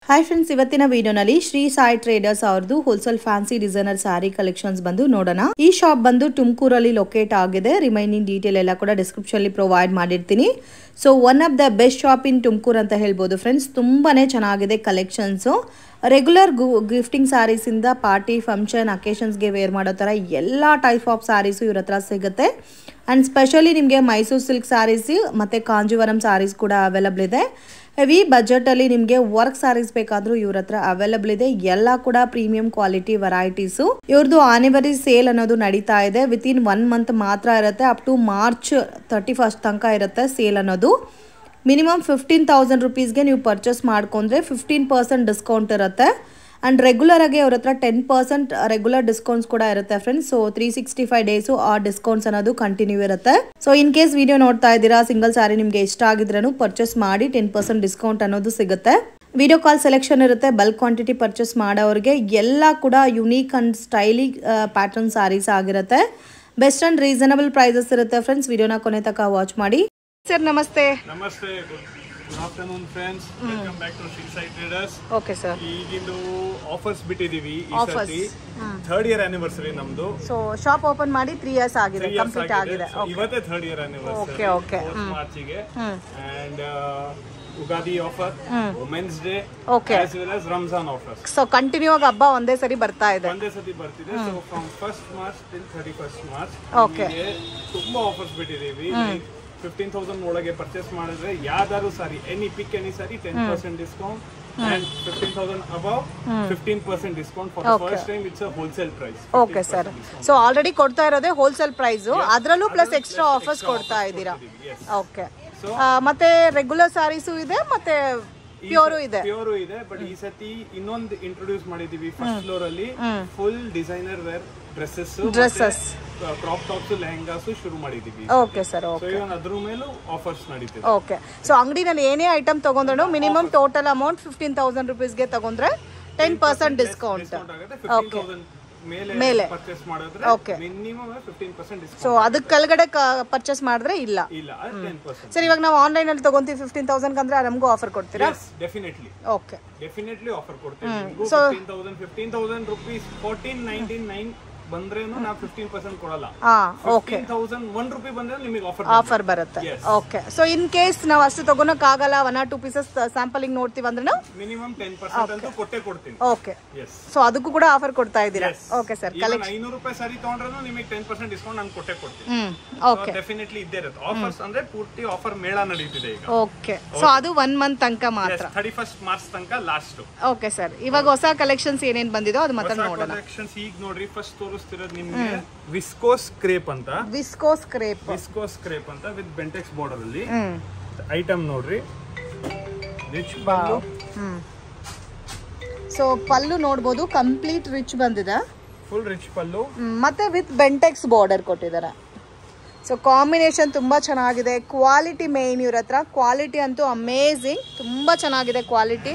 Hi friends, ಇವತ್ತಿನ ವಿಡಿಯೋನಲ್ಲಿ Shri Sai traders ಅವ್ರದ್ದು wholesale fancy designer sari collections ಬಂದು ನೋಡೋಣ. ಈ ಶಾಪ್ ಬಂದು ತುಮಕೂರಲ್ಲಿ ಲೊಕೇಟ್ ಆಗಿದೆ. ರಿಮೈನಿಂಗ್ ಡೀಟೇಲ್ ಎಲ್ಲ ಕೂಡ ಡಿಸ್ಕ್ರಿಪ್ಷನ್ ಅಲ್ಲಿ ಪ್ರೊವೈಡ್ ಮಾಡಿರ್ತೀನಿ. So one of the best shop ಇನ್ ತುಮಕೂರು ಅಂತ ಹೇಳ್ಬೋದು ಫ್ರೆಂಡ್ಸ್. ತುಂಬಾನೇ ಚೆನ್ನಾಗಿದೆ ಕಲೆಕ್ಷನ್ಸ್. ರೆಗ್ಯುಲರ್ ಗಿಫ್ಟಿಂಗ್ ಸ್ಯಾರೀಸ್ ಇಂದ ಪಾರ್ಟಿ ಫಂಕ್ಷನ್ ಅಕೇಶನ್ಸ್ಗೆ ವೇರ್ ಮಾಡೋ ತರ ಎಲ್ಲ ಟೈಪ್ ಆಫ್ ಸ್ಯಾರೀಸು ಇವ್ರ ಹತ್ರ ಸಿಗುತ್ತೆ. ಅಂಡ್ ಸ್ಪೆಷಲಿ ನಿಮಗೆ ಮೈಸೂರು ಸಿಲ್ಕ್ ಸ್ಯಾರೀಸ್ ಮತ್ತೆ ಕಾಂಜೀವರಂ ಸ್ಯಾರೀಸ್ ಕೂಡ ಅವೈಲಬಲ್ ಇದೆ. ಹೆವಿ ಬಜೆಟ್ ಅಲ್ಲಿ ನಿಮಗೆ ವರ್ಕ್ ಸ್ಯಾರೀಸ್ ಬೇಕಾದ್ರೂ ಇವ್ರ ಹತ್ರ ಅವೈಲಬಲ್ ಇದೆ. ಎಲ್ಲ ಕೂಡ ಪ್ರೀಮಿಯಂ ಕ್ವಾಲಿಟಿ ವೆರೈಟೀಸ್. ಇವ್ರದ್ದು ಆನಿವರ್ಸರಿ ಸೇಲ್ ಅನ್ನೋದು ನಡೀತಾ ಇದೆ. ವಿತ್ ಇನ್ 1 ಮಂತ್ ಮಾತ್ರ ಇರುತ್ತೆ. ಅಪ್ ಟು ಮಾರ್ಚ್ 31st ತನಕ ಇರುತ್ತೆ ಸೇಲ್ ಅನ್ನೋದು. ಮಿನಿಮಮ್ 15,000 ರುಪೀಸ್ಗೆ ನೀವು ಪರ್ಚೇಸ್ ಮಾಡ್ಕೊಂಡ್ರೆ 15% ಡಿಸ್ಕೌಂಟ್ ಇರುತ್ತೆ. ಅಂಡ್ ರೆಗ್ಯುಲರ್ ಆಗಿ ಅವ್ರ ಹತ್ರ 10% ರೆಗ್ಯುಲರ್ ಡಿಸ್ಕೌಂಟ್ಸ್ ಕೂಡ ಇರುತ್ತೆ ಫ್ರೆಂಡ್ಸ್. ಸೊ 365 ಡೇಸು ಆ ಡಿಸ್ಕೌಂಟ್ಸ್ ಅನ್ನೋದು ಕಂಟಿನ್ಯೂ ಇರುತ್ತೆ. ಸೊ ಇನ್ ಕೇಸ್ ವಿಡಿಯೋ ನೋಡ್ತಾ ಇದ್ದೀರಾ, ಸಿಂಗಲ್ ಸ್ಯಾರಿ ನಿಮಗೆ ಇಷ್ಟ ಆಗಿದ್ರೂ ಪರ್ಚೇಸ್ ಮಾಡಿ 10% ಡಿಸ್ಕೌಂಟ್ ಅನ್ನೋದು ಸಿಗುತ್ತೆ. ವಿಡಿಯೋ ಕಾಲ್ ಸೆಲೆಕ್ಷನ್ ಇರುತ್ತೆ. ಬಲ್ಕ್ ಕ್ವಾಂಟಿಟಿ ಪರ್ಚೇಸ್ ಮಾಡೋರಿಗೆ ಎಲ್ಲ ಕೂಡ unique and stylish pattern saris ಆಗಿರುತ್ತೆ. ಬೆಸ್ಟ್ ಅಂಡ್ ರೀಸನಬಲ್ ಪ್ರೈಸಸ್ ಇರುತ್ತೆ ಫ್ರೆಂಡ್ಸ್. ವಿಡಿಯೋನ ಕೊನೆ ತನಕ ವಾಚ್ ಮಾಡಿ. ಸರ್ ನಮಸ್ತೆ. ನಮಸ್ತೆ, good afternoon friends. Welcome back to Shri Sai traders. Okay sir. ಈಗಿಂದು ಆಫರ್ಸ್ ಬಿಟ್ಟಿದೀವಿ. ಈ ಸರ್ತಿ 3rd ಇಯರ್ ಆನಿವರ್ಸರಿ ನಮ್ದು. ಸೊ ಶಾಪ್ ಓಪನ್ ಮಾಡಿ 3 ಇಯರ್ಸ್ ಆಗಿದೆ, ಕಂಪ್ಲೀಟ್ ಆಗಿದೆ. ಇವತ್ತೇ 3rd year anniversary. Okay okay. ಮಾರ್ಚಿಗೆ and Ugadi offer, women's day, as well as Ramzan offers. So continue ಆಗಿ ಹಬ್ಬ ಒಂದೇ ಸರಿ ಬರ್ತಾ ಇದೆ. ಒಂದೇ ಸತಿ ಬರ್ತಿದೆ. So from 1st March till 31st March ತುಂಬಾ ಆಫರ್ಸ್ ಬಿಟ್ಟಿದೀವಿ. 15,000 ಒಳಗೆ ಪರ್ಚೇಸ್ ಮಾಡಿದ್ರೆ ಯಾವ್ದಾದ್ರು sari, any pick any sari 10% discount and 15,000 above 15% discount for the first time. It's a wholesale price. Okay sir. So already ಕೊಡ್ತಾ ಇರೋದೇ ಹೋಲ್ಸೇಲ್ ಪ್ರೈಸ್, ಅದರಲ್ಲೂ ಪ್ಲಸ್ ಎಕ್ಸ್ಟ್ರಾ ಆಫರ್ಸ್ ಕೊಡ್ತಾ ಇದ್ದೀರಾ. ಓಕೆ. ಮತ್ತೆ ರೆಗ್ಯುಲರ್ ಸ್ಯಾರೀಸು ಇದೆ, ಮತ್ತೆ ಪ್ಯೂರು ಇದೆ. ಬಟ್ ಈ ಸತಿ ಇನ್ನೊಂದು ಇಂಟ್ರೊಡ್ಯೂಸ್ ಮಾಡಿದೀವಿ. ಫಸ್ಟ್ ಫ್ಲೋರ್ ಅಲ್ಲಿ full designer wear dresses, crop tops, lehengas ಶುರು ಮಾಡಿದೀವಿ. Okay sir. ಓಕೆ. ಅದ್ರ ಮೇಲೂ ಆಫರ್ಸ್ ನಡೀತಿದೆ. ಓಕೆ. ಸೊ ಅಂಗಡಿನಲ್ಲಿ ಏನೇ ಐಟಮ್ ತಗೊಂಡ್ರು ಮಿನಿಮಮ್ ಟೋಟಲ್ ಅಮೌಂಟ್ 15,000 ರುಪೀಸ್ಗೆ ತಗೊಂಡ್ರೆ 10% ಡಿಸ್ಕೌಂಟ್ ಆಗುತ್ತೆ. ಮೇಲೆ ಪರ್ಚೇಸ್ ಮಾಡಿದ್ರೆ ಮಿನಿಮಮ್ 15% ಡಿಸ್ಕೌಂಟ್. ಸೊ ಅದಕ್ಕೆ ಕೆಳಗಡೆ ಪರ್ಚೇಸ್ ಮಾಡಿದ್ರೆ ಇಲ್ಲ 10%. ಸರ್, ಇವಾಗ ನಾವು ಆನ್ಲೈನ್ ಅಲ್ಲಿ ತಗೊಂತೀವಿ 15,000 ಅಂದ್ರೆ ನಮಗೂ ಆಫರ್ ಕೊಡ್ತೀರಾ? ಡೆಫಿನೆಟ್ಲಿ. ಓಕೆ, ಡೆಫಿನೆಟ್ಲಿ ಆಫರ್ ಕೊಡ್ತೀವಿ. 15,000 ರೂಪೀಸ್ 1499 ಬಂದ್ರೇನು ನಾವು 15% ಕೊಡಲ್ಲ. ಓಕೆ. 15,001 ರೂಪಾಯಿ ಬಂದ್ರೆ ನಿಮಗೆ ಆಫರ್ ಬರುತ್ತೆ. ಓಕೆ. ಸೊ ಇನ್ ಕೇಸ್ ನಾವು ಅಷ್ಟು ತಗೊಳಕ್ ಆಗಲ್ಲ, 1 or 2 ಪೀಸಸ್ ಸ್ಯಾಂಪಲಿಂಗ್ ನೋಡ್ತೀವಿ ಅಂದ್ರೆ ಮಿನಿಮಮ್ 10% ಅಂತೂ ಕೊಟ್ಟೆ ಕೊಡ್ತೀನಿ. ಓಕೆ. ಸೊ ಅದಕ್ಕೂ ಕೂಡ ಆಫರ್ ಕೊಡ್ತಾ ಇದ್ದೀರಾ? Okay sir. 500 ರೂಪಾಯಿ ಸಾರಿ ತಗೊಂಡ್ರೂ ನಿಮಗೆ 10% ಡಿಸ್ಕೌಂಟ್ ನಾನು ಕೊಟ್ಟೆ ಕೊಡ್ತೀನಿ. ಓಕೆ. ಡೆಫಿನೆಟ್ಲಿ ಇದ್ದೇ ಇರುತ್ತೆ. ಆಫರ್ಸ್ ಅಂದ್ರೆ ಪೂರ್ತಿ ಆಫರ್ ಮೇಳ ನಡೀತಿದೆ ಈಗ. ಓಕೆ. ಸೊ ಅದು 1 ಮಂತ್ ತನಕ ಮಾತ್ರ, 31st ಮಾರ್ಚ್ ತನಕ ಲಾಸ್ಟ್. Okay sir. ಇವಾಗ ಹೊಸ ಕಲೆಕ್ಷನ್ಸ್ ಏನೇನ್ ಬಂದಿದೋ ಅದು ಮತ್ತೆ ನೋಡೋಣ. ಕಲೆಕ್ಷನ್ಸ್ ಈಗ ನೋಡ್ರಿ, ಫಸ್ಟ್ ತೋರಿಸ್ತಿರೋದು ನಿಮಗೆ ವಿಸ್ಕೋಸ್ ಕ್ರೇಪ್ ಅಂತ. ವಿಸ್ಕೋಸ್ ಕ್ರೇಪ್ ಅಂತ ವಿತ್ ಬೆಂಟೆಕ್ಸ್ ಬಾರ್ಡರ್ ಅಲ್ಲಿ ಐಟಮ್ ನೋಡ್ರಿ. ರಿಚ್ ಪಲ್ಲು. ಸೊ ಪಲ್ಲು ನೋಡಬಹುದು, ಕಂಪ್ಲೀಟ್ ರಿಚ್ ಬಂದಿದೆ. ಫುಲ್ ರಿಚ್ ಪಲ್ಲು ಮತ್ತೆ ವಿತ್ ಬೆಂಟೆಕ್ಸ್ ಬಾರ್ಡರ್ ಕೊಟ್ಟಿದ್ದಾರೆ. ಸೊ ಕಾಂಬಿನೇಷನ್ ತುಂಬಾ ಚೆನ್ನಾಗಿದೆ. ಕ್ವಾಲಿಟಿ ಮೇನ್ ಇವ್ರ ಹತ್ರ. ಕ್ವಾಲಿಟಿ ಅಂತೂ ಅಮೇಜಿಂಗ್, ತುಂಬಾ ಚೆನ್ನಾಗಿದೆ quality.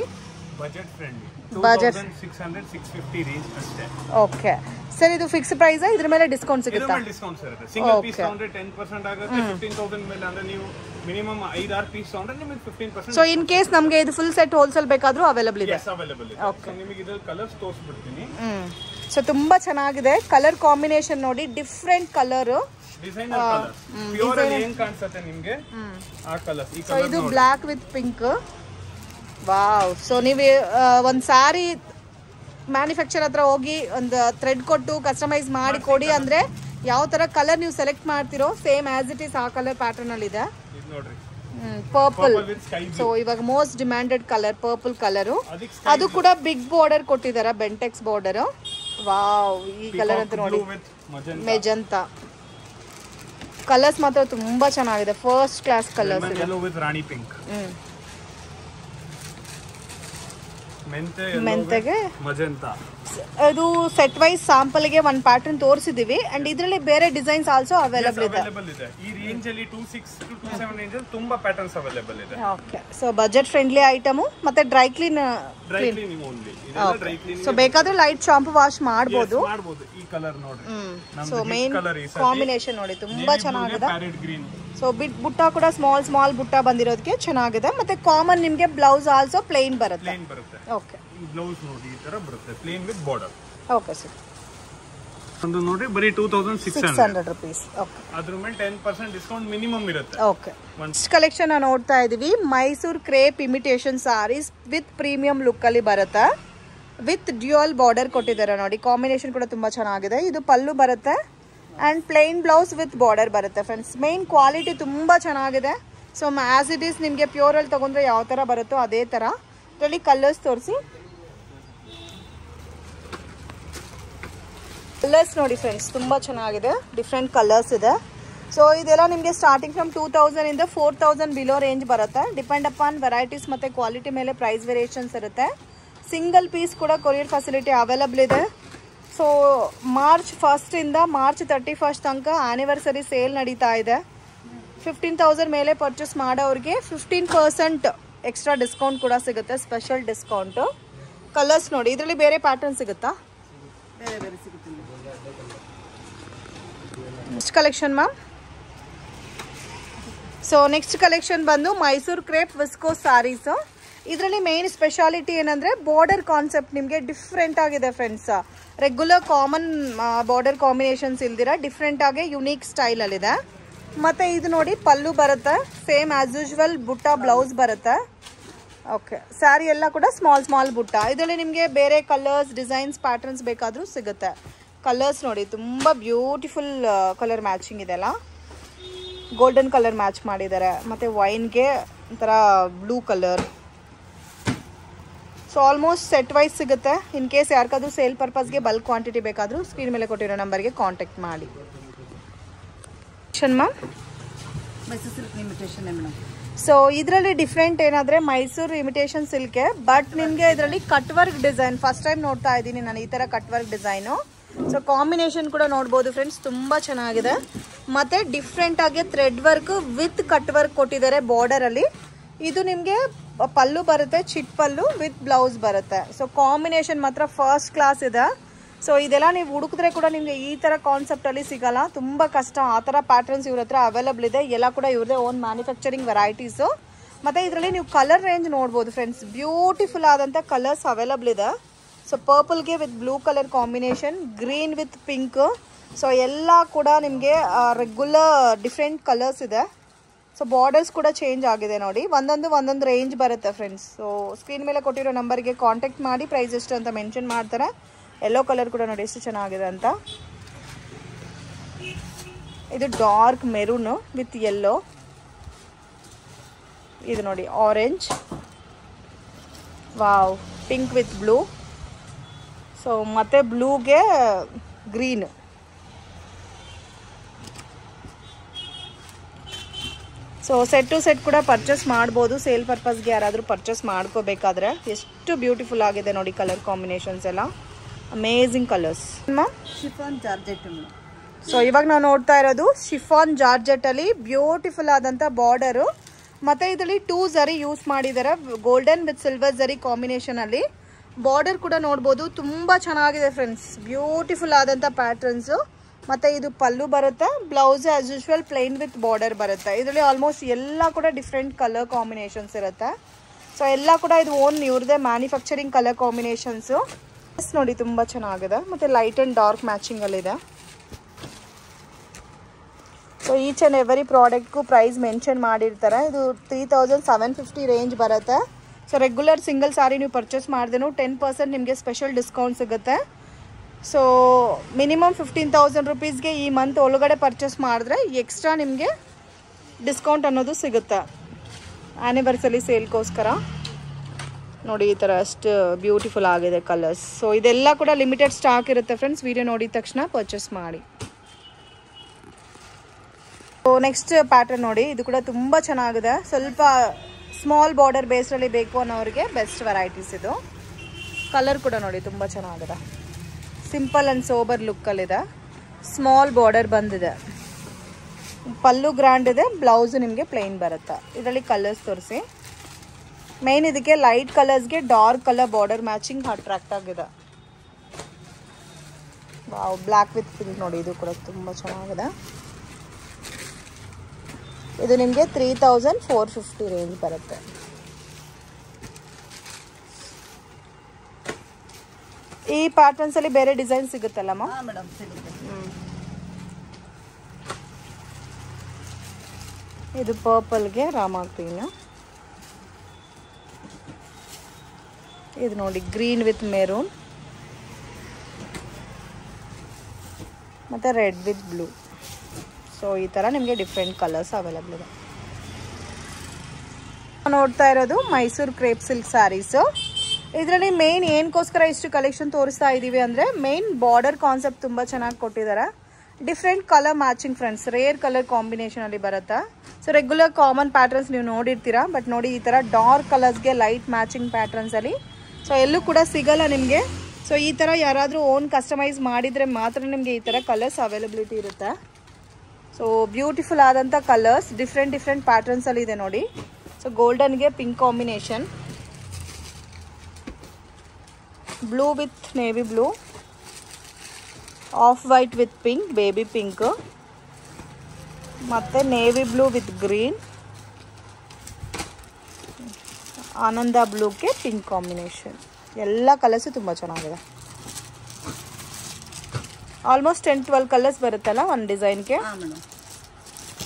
Budget friendly. Budget 600-650 range ಅಷ್ಟೇ. Okay sir. ಇದು ಫಿಕ್ಸ್ ಪ್ರೈಸ್, ಇದ್ರ ಮೇಲೆ ಡಿಸ್ಕೌಂಟ್ ಸಿಗುತ್ತಾ? ಡಿಸ್ಕೌಂಟ್ ಇರುತ್ತೆ. ಸಿಂಗಲ್ ಪೀಸ್ ತಗೊಂಡ್ರೆ 10% ಆಗುತ್ತೆ. 15,000 ಮೇಲೆ ಅಂದ್ರೆ ನೀವು ಮಿನಿಮಮ್ 5-6 ಪೀಸ್ ತಗೊಂಡ್ರೆ ನಿಮಗೆ 15%. ಸೊ ಇನ್ ಕೇಸ್ ನಮಗೆ ಇದು ಫುಲ್ ಸೆಟ್ ಹೋಲ್ಸೇಲ್ ಬೇಕಾದ್ರೂ ಅವೈಲಬಲ್ ಇದೆ? ಅವೈಲಬಲ್ ಇದೆ. ಸೊ ನಿಮಗೆ ಇದರ ಕಲರ್ಸ್ ತೋರಿಸ್ಬಿಡ್ತೀನಿ. ಸೊ ತುಂಬಾ ಚೆನ್ನಾಗಿದೆ. ಕಲರ್ ಕಾಂಬಿನೇಷನ್ ನೋಡಿ, different colour, designer colour. Pure ಏನ್ ಕಾಣಿಸುತ್ತೆ ನಿಮಗೆ ಆ ಕಲರ್. ಈ ಕಲರ್ ಇದು block with pink. Wow. So ನೀವು ಒಂದು ಸ್ಯಾರಿ ಮ್ಯಾನುಫ್ಯಾಕ್ಚರ್ ಹತ್ರ ಹೋಗಿ ಒಂದು ಥ್ರೆಡ್ ಕೊಟ್ಟು ಕಸ್ಟಮೈಸ್ ಮಾಡಿ ಕೊಡಿ ಅಂದ್ರೆ ಯಾವ ತರ ಕಲರ್ ನೀವು ಸೆಲೆಕ್ಟ್ ಮಾಡ್ತಿರೋ ಸೇಮ್ ಆಸ್ ಇಟ್ ಇಸ್ ಆ ಕಲರ್ ಪ್ಯಾಟರ್ನ್ ಅಲ್ಲಿ ಇದೆ. ಪರ್ಪಲ್. ಸೊ ಇವಾಗ most demanded colour purple colour. ಅದು ಕೂಡ ಬಿಗ್ ಬಾರ್ಡರ್ ಕೊಟ್ಟಿದ್ದಾರೆ, ಬೆಂಟೆಕ್ಸ್ ಬಾರ್ಡರ್. ವಾವ್. ಈ ಕಲರ್ ಅಂತ ನೋಡಿ, ಮೆಜಂತಾ. ಕಲರ್ಸ್ ಮಾತ್ರ ತುಂಬಾ ಚೆನ್ನಾಗಿದೆ, ಫಸ್ಟ್ ಕ್ಲಾಸ್ ಕಲರ್ಸ್ ಇದೆ. ರಾಣಿ ಪಿಂಕ್. ಮೆಂತೆಗೆ ಮಜೆಂಟಾ. ಅದು ಸೆಟ್ ವೈಸ್ ಸ್ಯಾಂಪಲ್ ಗೆ ಒಂದು ಪ್ಯಾಟರ್ನ್ ತೋರಿಸಿದೀವಿ. ಅಂಡ್ ಇದರಲ್ಲಿ ಬೇರೆ ಡಿಸೈನ್ಸ್ ಆಲ್ಸೋ ಅವೈಲಬಲ್ ಇದೆ. ಈ ರೇಂಜ್ ಅಲ್ಲಿ 26 to 27 ರೇಂಜ್ ಅಲ್ಲಿ ತುಂಬಾ ಪ್ಯಾಟರ್ನ್ಸ್ ಅವೈಲಬಲ್ ಇದೆ. Okay. So budget friendly item ಮತ್ತೆ dry clean dry cleaning only ಇದೆಲ್ಲ ಡ್ರೈ ಕ್ಲೀನಿಂಗ್ ಸೊ ಬೇಕಾದ್ರೆ ಲೈಟ್ ಶಾಂಪೂ ವಾಶ್ ಮಾಡಬಹುದು ಈ ಕಲರ್ ನೋಡಿ ಸೊ ಮೇನ್ ಕಾಂಬಿನೇಷನ್ ನೋಡಿ ತುಂಬಾ ಚೆನ್ನಾಗಿದೆ ಪ್ಯಾರೆಟ್ ಗ್ರೀನ್ ಸೊ ಬುಟ್ಟ ಕೂಡ ಸ್ಮಾಲ್ ಬುಟ್ಟ ಬಂದಿರೋದಕ್ಕೆ ಚೆನ್ನಾಗಿದೆ ಮತ್ತೆ ಕಾಮನ್ ನಿಮಗೆ ಬ್ಲೌಸ್ ಆಲ್ಸೋ ಪ್ಲೇನ್ ಬರುತ್ತೆ ಓಕೆ ಬ್ಲೌಸ್ ನೋಡಿ ಈ ತರ ಬರುತ್ತೆ plain with border okay sir ಒಂದು ನೋಡಿ ಬರೀ 2600 ರೂಪೀಸ್ ಓಕೆ ಅದ್ರ ಮೇಲೆ 10% ಡಿಸ್ಕೌಂಟ್ ಮಿನಿಮಮ್ ಇರುತ್ತೆ ಓಕೆ ನೆಕ್ಸ್ಟ್ ಕಲೆಕ್ಷನ್ ನೋಡ್ತಾ ಇದೀವಿ Mysore crepe imitation sarees with premium look ಅಲ್ಲಿ ಬರುತ್ತೆ ವಿತ್ ಡ್ಯೂಯಲ್ ಬಾರ್ಡರ್ ಕೊಟ್ಟಿದ್ದಾರೆ ನೋಡಿ ಕಾಂಬಿನೇಷನ್ ಕೂಡ ತುಂಬಾ ಚೆನ್ನಾಗಿದೆ ಇದು ಪಲ್ಲು ಬರುತ್ತೆ and plain blouse with border ಬರುತ್ತೆ ಫ್ರೆಂಡ್ಸ್ ಮೇನ್ ಕ್ವಾಲಿಟಿ ತುಂಬಾ ಚೆನ್ನಾಗಿದೆ ಸೊ ಆಸ್ ಇಟ್ ಈಸ್ ನಿಮಗೆ ಪ್ಯೂರ್ ಅಲ್ಲಿ ತಗೊಂಡ್ರೆ ಯಾವ ತರ ಬರುತ್ತೋ ಅದೇ ತರ ಇದರಲ್ಲಿ ಕಲರ್ಸ್ ತೋರಿಸಿ ಕಲರ್ಸ್ ನೋಡಿ ಫ್ರೆಂಡ್ಸ್ ತುಂಬಾ ಚೆನ್ನಾಗಿದೆ ಡಿಫ್ರೆಂಟ್ ಕಲರ್ಸ್ ಇದೆ ಸೊ ಇದೆಲ್ಲ ನಿಮಗೆ ಸ್ಟಾರ್ಟಿಂಗ್ ಫ್ರಮ್ 2000 ಇಂದ 4000 ಬಿಲೋ ರೇಂಜ್ ಬರುತ್ತೆ ಡಿಪೆಂಡ್ ಅಪಾನ್ ವೆರೈಟೀಸ್ ಮತ್ತೆ ಕ್ವಾಲಿಟಿ ಮೇಲೆ ಪ್ರೈಸ್ ವೇರಿಯೇಷನ್ಸ್ ಇರುತ್ತೆ ಸಿಂಗಲ್ ಪೀಸ್ ಕೂಡ ಕೊರಿಯರ್ ಫೆಸಿಲಿಟಿ ಅವೈಲಬಲ್ ಇದೆ ಸೊ ಮಾರ್ಚ್ 1 ಇಂದ ಮಾರ್ಚ್ 31 ತನಕ ಆನಿವರ್ಸರಿ ಸೇಲ್ ನಡೀತಾ ಇದೆ 15,000 ಮೇಲೆ ಪರ್ಚೇಸ್ ಮಾಡೋರಿಗೆ 15% ಎಕ್ಸ್ಟ್ರಾ ಡಿಸ್ಕೌಂಟ್ ಕೂಡ ಸಿಗುತ್ತೆ ಸ್ಪೆಷಲ್ ಡಿಸ್ಕೌಂಟ್ ಕಲರ್ಸ್ ನೋಡಿ ಇದರಲ್ಲಿ ಬೇರೆ ಪ್ಯಾಟರ್ನ್ ಸಿಗುತ್ತಾ ಬೇರೆ ಸಿಗುತ್ತೆ next collection ma'am so next collection ಬಂದು ಮೈಸೂರ್ ಕ್ರೇಪ್ ವಿಸ್ಕೋ ಸ್ಯಾರೀಸ್ ಇದರಲ್ಲಿ ಮೇನ್ ಸ್ಪೆಷಾಲಿಟಿ ಏನಂದ್ರೆ ಬಾರ್ಡರ್ ಕಾನ್ಸೆಪ್ಟ್ ನಿಮಗೆ ಡಿಫ್ರೆಂಟ್ ಆಗಿದೆ friends regular common border combinations ಇಲ್ದಿರ ಡಿಫ್ರೆಂಟ್ ಆಗಿ ಯುನೀಕ್ ಸ್ಟೈಲ್ ಅಲ್ಲಿ ಇದೆ ಮತ್ತೆ ಇದು ನೋಡಿ ಪಲ್ಲು ಬರುತ್ತೆ ಸೇಮ್ ಆಸ್ ಯೂಶುವಲ್ ಬುಟ್ಟ ಬ್ಲೌಸ್ ಬರುತ್ತೆ ಓಕೆ ಸ್ಯಾರಿ ಎಲ್ಲ ಕೂಡ ಸ್ಮಾಲ್ ಬುಟ್ಟ ಇದರಲ್ಲಿ ನಿಮಗೆ ಬೇರೆ ಕಲರ್ಸ್ ಡಿಸೈನ್ಸ್ ಪ್ಯಾಟರ್ನ್ಸ್ ಬೇಕಾದರೂ ಸಿಗುತ್ತೆ ಕಲರ್ಸ್ ನೋಡಿ ತುಂಬ ಬ್ಯೂಟಿಫುಲ್ ಕಲರ್ ಮ್ಯಾಚಿಂಗ್ ಇದೆಲ್ಲ ಗೋಲ್ಡನ್ ಕಲರ್ ಮ್ಯಾಚ್ ಮಾಡಿದ್ದಾರೆ ಮತ್ತು ವೈನ್ಗೆ ಒಂಥರ blue colour so almost set wise ಸಿಗುತ್ತೆ ಇನ್ ಕೇಸ್ ಯಾರಿಗಾದ್ರೂ ಸೇಲ್ ಪರ್ಪಸ್ಗೆ ಬಲ್ಕ್ ಕ್ವಾಂಟಿಟಿ ಬೇಕಾದರೂ ಸ್ಕ್ರೀನ್ ಮೇಲೆ ಕೊಟ್ಟಿರೋ ನಂಬರ್ಗೆ ಕಾಂಟ್ಯಾಕ್ಟ್ ಮಾಡಿ ma'am Mysore silk imitation madam so ಇದರಲ್ಲಿ ಡಿಫ್ರೆಂಟ್ ಏನಾದರೆ ಮೈಸೂರು ಇಮಿಟೇಷನ್ ಸಿಲ್ಕೆ ಬಟ್ ನಿಮಗೆ ಇದರಲ್ಲಿ cut work design first time ನೋಡ್ತಾ ಇದ್ದೀನಿ ನಾನು ಈ ಥರ cut work design so combination ಕೂಡ ನೋಡ್ಬೋದು ಫ್ರೆಂಡ್ಸ್ ತುಂಬ ಚೆನ್ನಾಗಿದೆ ಮತ್ತು ಡಿಫ್ರೆಂಟಾಗಿ thread work with cut work ಕೊಟ್ಟಿದ್ದಾರೆ ಬಾರ್ಡರಲ್ಲಿ ಇದು ನಿಮಗೆ ಪಲ್ಲು ಬರುತ್ತೆ ಚಿಟ್ ಪಲ್ಲು ವಿತ್ ಬ್ಲೌಸ್ ಬರುತ್ತೆ ಸೊ ಕಾಂಬಿನೇಷನ್ ಮಾತ್ರ ಫಸ್ಟ್ ಕ್ಲಾಸ್ ಇದೆ ಸೊ ಇದೆಲ್ಲ ನೀವು ಹುಡುಕಿದ್ರೆ ಕೂಡ ನಿಮಗೆ ಈ ಥರ ಕಾನ್ಸೆಪ್ಟಲ್ಲಿ ಸಿಗಲ್ಲ ತುಂಬ ಕಷ್ಟ ಆ ಥರ ಪ್ಯಾಟರ್ನ್ಸ್ ಇವ್ರ ಹತ್ರ ಅವೈಲಬಲ್ ಇದೆ ಎಲ್ಲ ಕೂಡ ಇವ್ರದೇ ಓನ್ ಮ್ಯಾನುಫ್ಯಾಕ್ಚರಿಂಗ್ ವೆರೈಟೀಸು ಮತ್ತು ಇದರಲ್ಲಿ ನೀವು ಕಲರ್ ರೇಂಜ್ ನೋಡ್ಬೋದು ಫ್ರೆಂಡ್ಸ್ ಬ್ಯೂಟಿಫುಲ್ ಆದಂಥ ಕಲರ್ಸ್ ಅವೈಲಬಲ್ ಇದೆ ಸೊ ಪರ್ಪಲ್ಗೆ with blue colour combination green with pink so ಎಲ್ಲ ಕೂಡ ನಿಮಗೆ ರೆಗ್ಯುಲರ್ ಡಿಫ್ರೆಂಟ್ ಕಲರ್ಸ್ ಇದೆ ಸೊ ಬಾರ್ಡರ್ಸ್ ಕೂಡ ಚೇಂಜ್ ಆಗಿದೆ ನೋಡಿ ಒಂದೊಂದು ರೇಂಜ್ ಬರುತ್ತೆ ಫ್ರೆಂಡ್ಸ್ ಸೊ ಸ್ಕ್ರೀನ್ ಮೇಲೆ ಕೊಟ್ಟಿರೋ ನಂಬರ್ಗೆ ಕಾಂಟ್ಯಾಕ್ಟ್ ಮಾಡಿ ಪ್ರೈಸ್ ಎಷ್ಟು ಅಂತ ಮೆನ್ಷನ್ ಮಾಡ್ತಾರೆ ಯೆಲ್ಲೋ ಕಲರ್ ಕೂಡ ನೋಡಿ ಎಷ್ಟು ಚೆನ್ನಾಗಿದೆ ಅಂತ ಇದು ಡಾರ್ಕ್ ಮೆರೂನ್ ವಿತ್ ಯೆಲ್ಲೋ ಇದು ನೋಡಿ orange wow pink with blue so ಮತ್ತೆ ಬ್ಲೂಗೆ green so set to set ಕೂಡ ಪರ್ಚೇಸ್ ಮಾಡ್ಬೋದು ಸೇಲ್ ಪರ್ಪಸ್ಗೆ ಯಾರಾದರೂ ಪರ್ಚೇಸ್ ಮಾಡ್ಕೋಬೇಕಾದ್ರೆ ಎಷ್ಟು ಬ್ಯೂಟಿಫುಲ್ ಆಗಿದೆ ನೋಡಿ ಕಲರ್ ಕಾಂಬಿನೇಷನ್ಸ್ ಎಲ್ಲ amazing colours chiffon georgette so ಇವಾಗ ನಾವು ನೋಡ್ತಾ ಇರೋದು ಶಿಫಾನ್ ಜಾರ್ಜೆಟಲ್ಲಿ ಬ್ಯೂಟಿಫುಲ್ ಆದಂಥ ಬಾರ್ಡರು ಮತ್ತು ಇದರಲ್ಲಿ 2 ಝರಿ ಯೂಸ್ ಮಾಡಿದ್ದಾರೆ ಗೋಲ್ಡನ್ ವಿತ್ ಸಿಲ್ವರ್ ಝರಿ ಕಾಂಬಿನೇಷನಲ್ಲಿ ಬಾರ್ಡರ್ ಕೂಡ ನೋಡ್ಬೋದು ತುಂಬ ಚೆನ್ನಾಗಿದೆ ಫ್ರೆಂಡ್ಸ್ ಬ್ಯೂಟಿಫುಲ್ ಆದಂಥ ಪ್ಯಾಟರ್ನ್ಸು ಮತ್ತು ಇದು ಪಲ್ಲು ಬರುತ್ತೆ blouse as usual plain with border ಬರುತ್ತೆ ಇದರಲ್ಲಿ ಆಲ್ಮೋಸ್ಟ್ ಎಲ್ಲ ಕೂಡ ಡಿಫ್ರೆಂಟ್ ಕಲರ್ ಕಾಂಬಿನೇಷನ್ಸ್ ಇರುತ್ತೆ ಸೊ ಎಲ್ಲ ಕೂಡ ಇದು ಓನ್ ಇವ್ರದ್ದೇ ಮ್ಯಾನುಫ್ಯಾಕ್ಚರಿಂಗ್ ಕಲರ್ ಕಾಂಬಿನೇಷನ್ಸು ನೋಡಿ ತುಂಬ ಚೆನ್ನಾಗಿದೆ ಮತ್ತು ಲೈಟ್ ಆ್ಯಂಡ್ ಡಾರ್ಕ್ ಮ್ಯಾಚಿಂಗಲ್ಲಿದೆ ಸೊ ಈಚ್ ಆ್ಯಂಡ್ ಎವರಿ ಪ್ರಾಡಕ್ಟ್ಗೂ ಪ್ರೈಸ್ ಮೆನ್ಷನ್ ಮಾಡಿರ್ತಾರೆ ಇದು 3750 ರೇಂಜ್ ಬರುತ್ತೆ ಸೊ ರೆಗ್ಯುಲರ್ ಸಿಂಗಲ್ ಸಾರಿ ನೀವು ಪರ್ಚೇಸ್ ಮಾಡಿದೆನು 10% ನಿಮಗೆ ಸ್ಪೆಷಲ್ ಡಿಸ್ಕೌಂಟ್ ಸಿಗುತ್ತೆ ಸೊ ಮಿನಿಮಮ್ 15,000 ರೂಪೀಸ್ಗೆ ಈ ಮಂತ್ ಒಳಗಡೆ ಪರ್ಚೇಸ್ ಮಾಡಿದ್ರೆ ಎಕ್ಸ್ಟ್ರಾ ನಿಮಗೆ ಡಿಸ್ಕೌಂಟ್ ಅನ್ನೋದು ಸಿಗುತ್ತೆ ಆ್ಯನಿವರ್ಸರಿ ಸೇಲ್ಗೋಸ್ಕರ ನೋಡಿ ಈ ಥರ ಅಷ್ಟು ಬ್ಯೂಟಿಫುಲ್ ಆಗಿದೆ ಕಲರ್ಸ್ ಸೊ ಇದೆಲ್ಲ ಕೂಡ ಲಿಮಿಟೆಡ್ ಸ್ಟಾಕ್ ಇರುತ್ತೆ ಫ್ರೆಂಡ್ಸ್ ವಿಡಿಯೋ ನೋಡಿದ ತಕ್ಷಣ ಪರ್ಚೇಸ್ ಮಾಡಿ ಸೊ ನೆಕ್ಸ್ಟ್ ಪ್ಯಾಟರ್ನ್ ನೋಡಿ ಇದು ಕೂಡ ತುಂಬ ಚೆನ್ನಾಗಿದೆ ಸ್ವಲ್ಪ ಸ್ಮಾಲ್ ಬಾರ್ಡರ್ ಬೇಸ್ರಲ್ಲಿ ಬೇಕು ಅನ್ನೋರಿಗೆ ಬೆಸ್ಟ್ ವೆರೈಟೀಸ್ ಇದು ಕಲರ್ ಕೂಡ ನೋಡಿ ತುಂಬ ಚೆನ್ನಾಗಿದೆ ಸಿಂಪಲ್ ಆ್ಯಂಡ್ ಸೋಬರ್ ಲುಕ್ಕಲ್ಲಿದೆ ಸ್ಮಾಲ್ ಬಾರ್ಡರ್ ಬಂದಿದೆ ಪಲ್ಲು ಗ್ರ್ಯಾಂಡ್ ಇದೆ ಬ್ಲೌಸು ನಿಮಗೆ ಪ್ಲೈನ್ ಬರುತ್ತೆ ಇದರಲ್ಲಿ ಕಲರ್ಸ್ ತೋರಿಸಿ ಮೇನ್ ಇದಕ್ಕೆ ಲೈಟ್ ಕಲರ್ಸ್ಗೆ dark colour border matching attract ಆಗಿದೆ. ವಾವ್, ಬ್ಲ್ಯಾಕ್ ವಿತ್ ಪಿಂಕ್ ನೋಡಿ, ಇದು ಕೂಡ ತುಂಬ ಚೆನ್ನಾಗಿದೆ. ಇದು ನಿಮಗೆ 3450 ರೇಂಜ್ ಬರುತ್ತೆ. ಈ ಪ್ಯಾಟರ್ನ್ಸ್ ಅಲ್ಲಿ ಬೇರೆ ಡಿಸೈನ್ ಸಿಗುತ್ತಲ್ಲಮ್ಮ? ಮೇಡಮ್ ಸಿಗುತ್ತೆ. ಇದು ಪರ್ಪಲ್ಗೆ ರಾಮಾ ಗ್ರೀನ್. ಇದು ನೋಡಿ ಗ್ರೀನ್ ವಿತ್ ಮೆರೂನ್ ಮತ್ತು ರೆಡ್ ವಿತ್ ಬ್ಲೂ. ಸೊ ಈ ಥರ ನಿಮಗೆ ಡಿಫ್ರೆಂಟ್ ಕಲರ್ಸ್ ಅವೈಲಬಲ್ ಇದೆ. ನೋಡ್ತಾ ಇರೋದು ಮೈಸೂರು ಕ್ರೇಪ್ ಸಿಲ್ಕ್ ಸ್ಯಾರೀಸು. ಇದರಲ್ಲಿ ಮೇನ್ ಏನಕ್ಕೋಸ್ಕರ ಇಷ್ಟು ಕಲೆಕ್ಷನ್ ತೋರಿಸ್ತಾ ಇದ್ದೀವಿ ಅಂದರೆ ಮೇನ್ ಬಾರ್ಡರ್ ಕಾನ್ಸೆಪ್ಟ್ ತುಂಬ ಚೆನ್ನಾಗಿ ಕೊಟ್ಟಿದ್ದಾರೆ. Different colour matching friends, rare colour ಕಾಂಬಿನೇಷನಲ್ಲಿ ಬರುತ್ತೆ. ಸೊ ರೆಗ್ಯುಲರ್ ಕಾಮನ್ ಪ್ಯಾಟರ್ನ್ಸ್ ನೀವು ನೋಡಿರ್ತೀರಾ, ಬಟ್ ನೋಡಿ ಈ ಥರ ಡಾರ್ಕ್ ಕಲರ್ಸ್ಗೆ ಲೈಟ್ ಮ್ಯಾಚಿಂಗ್ ಪ್ಯಾಟರ್ನ್ಸಲ್ಲಿ ಸೊ ಎಲ್ಲೂ ಕೂಡ ಸಿಗಲ್ಲ ನಿಮಗೆ. ಸೊ ಈ ಥರ ಯಾರಾದರೂ ಓನ್ ಕಸ್ಟಮೈಸ್ ಮಾಡಿದರೆ ಮಾತ್ರ ನಿಮಗೆ ಈ ಥರ ಕಲರ್ಸ್ ಅವೈಲಬಿಲಿಟಿ ಇರುತ್ತೆ. ಸೊ ಬ್ಯೂಟಿಫುಲ್ ಆದಂಥ ಕಲರ್ಸ್ ಡಿಫ್ರೆಂಟ್ ಪ್ಯಾಟರ್ನ್ಸಲ್ಲಿ ಇದೆ ನೋಡಿ. ಸೊ ಗೋಲ್ಡನ್ಗೆ pink combination, blue with navy blue, off white with pink, baby pink, ಮತ್ತು ನೇವಿ ಬ್ಲೂ ವಿತ್ ಗ್ರೀನ್, ಆನಂದ ಬ್ಲೂಗೆ ಪಿಂಕ್ ಕಾಂಬಿನೇಷನ್. ಎಲ್ಲ ಕಲರ್ಸು ತುಂಬ ಚೆನ್ನಾಗಿದೆ. ಆಲ್ಮೋಸ್ಟ್ 10-12 ಕಲರ್ಸ್ ಬರುತ್ತಲ್ಲ ಒಂದು ಡಿಸೈನ್ಗೆ.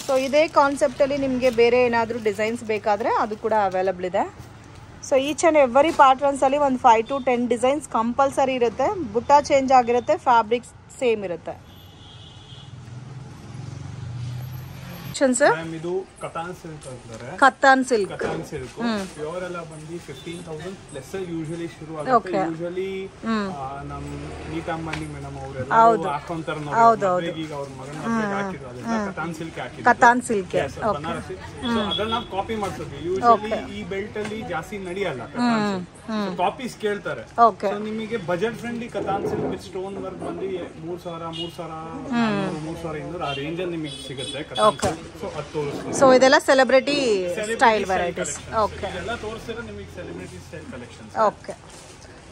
ಸೊ ಇದೇ ಕಾನ್ಸೆಪ್ಟಲ್ಲಿ ನಿಮಗೆ ಬೇರೆ ಏನಾದರೂ ಡಿಸೈನ್ಸ್ ಬೇಕಾದರೆ ಅದು ಕೂಡ ಅವೈಲಬಲ್ ಇದೆ. ಸೊ ಈಚ್ ಆ್ಯಂಡ್ ಎವ್ರಿ ಪ್ಯಾಟರ್ನ್ಸಲ್ಲಿ ಒಂದು 5 to 10 ಡಿಸೈನ್ಸ್ ಕಂಪಲ್ಸರಿ ಇರುತ್ತೆ. ಬುಟ್ಟ ಚೇಂಜ್ ಆಗಿರುತ್ತೆ, ಫ್ಯಾಬ್ರಿಕ್ಸ್ ಸೇಮ್ ಇರುತ್ತೆ. ಇದು ಕತಾನ್ ಸಿಲ್ಕ್ ಅಂತಾರೆ. ಕತಾನ್ ಸಿಲ್ಕ್ ಪ್ಯೂರ್ ಎಲ್ಲ ಬಂದು 15,000 ಪ್ಲಸ್ ಯೂಶುವಲಿ ಶುರು ಆಗುತ್ತೆ. ಯೂಶುವಲಿ ನಮ್ ನೀತಾ ಅಂಬಾನಿ ಮೇಡಮ್ ಅವರೆಲ್ಲ ಹಾಕೊಂತಾರೆ ನೋಡಿ, ಈಗ ಅವ್ರ ಮಗನ ಹಾಕಿದ್ರು ಕತಾನ್ ಸಿಲ್ಕ್ ಹಾಕಿದ್ರು. ಕತಾನ್ ಸಿಲ್ಕ್ ಬನಾರಸಿ. ಸೊ ಅದನ್ನ ನಾವು ಕಾಪಿ ಮಾಡ್ತೀವಿ. ಯೂಶುವಲಿ ಈ ಬೆಲ್ಟ್ ಅಲ್ಲಿ ಜಾಸ್ತಿ ನಡೆಯಲ್ಲ, ಕಾಪೀಸ್ ಕೇಳ್ತಾರೆ. ಸೊ ನಿಮಗೆ budget friendly katan silk with stone work ಬಂದು 3,000 ಆ ರೇಂಜ್ ಅಲ್ಲಿ ನಿಮಗೆ ಸಿಗುತ್ತೆ ಕತಾನ್ ಸಿಲ್ಕ್. ಸೊ ಇದೆಲ್ಲ celebrity style varieties. Okay okay.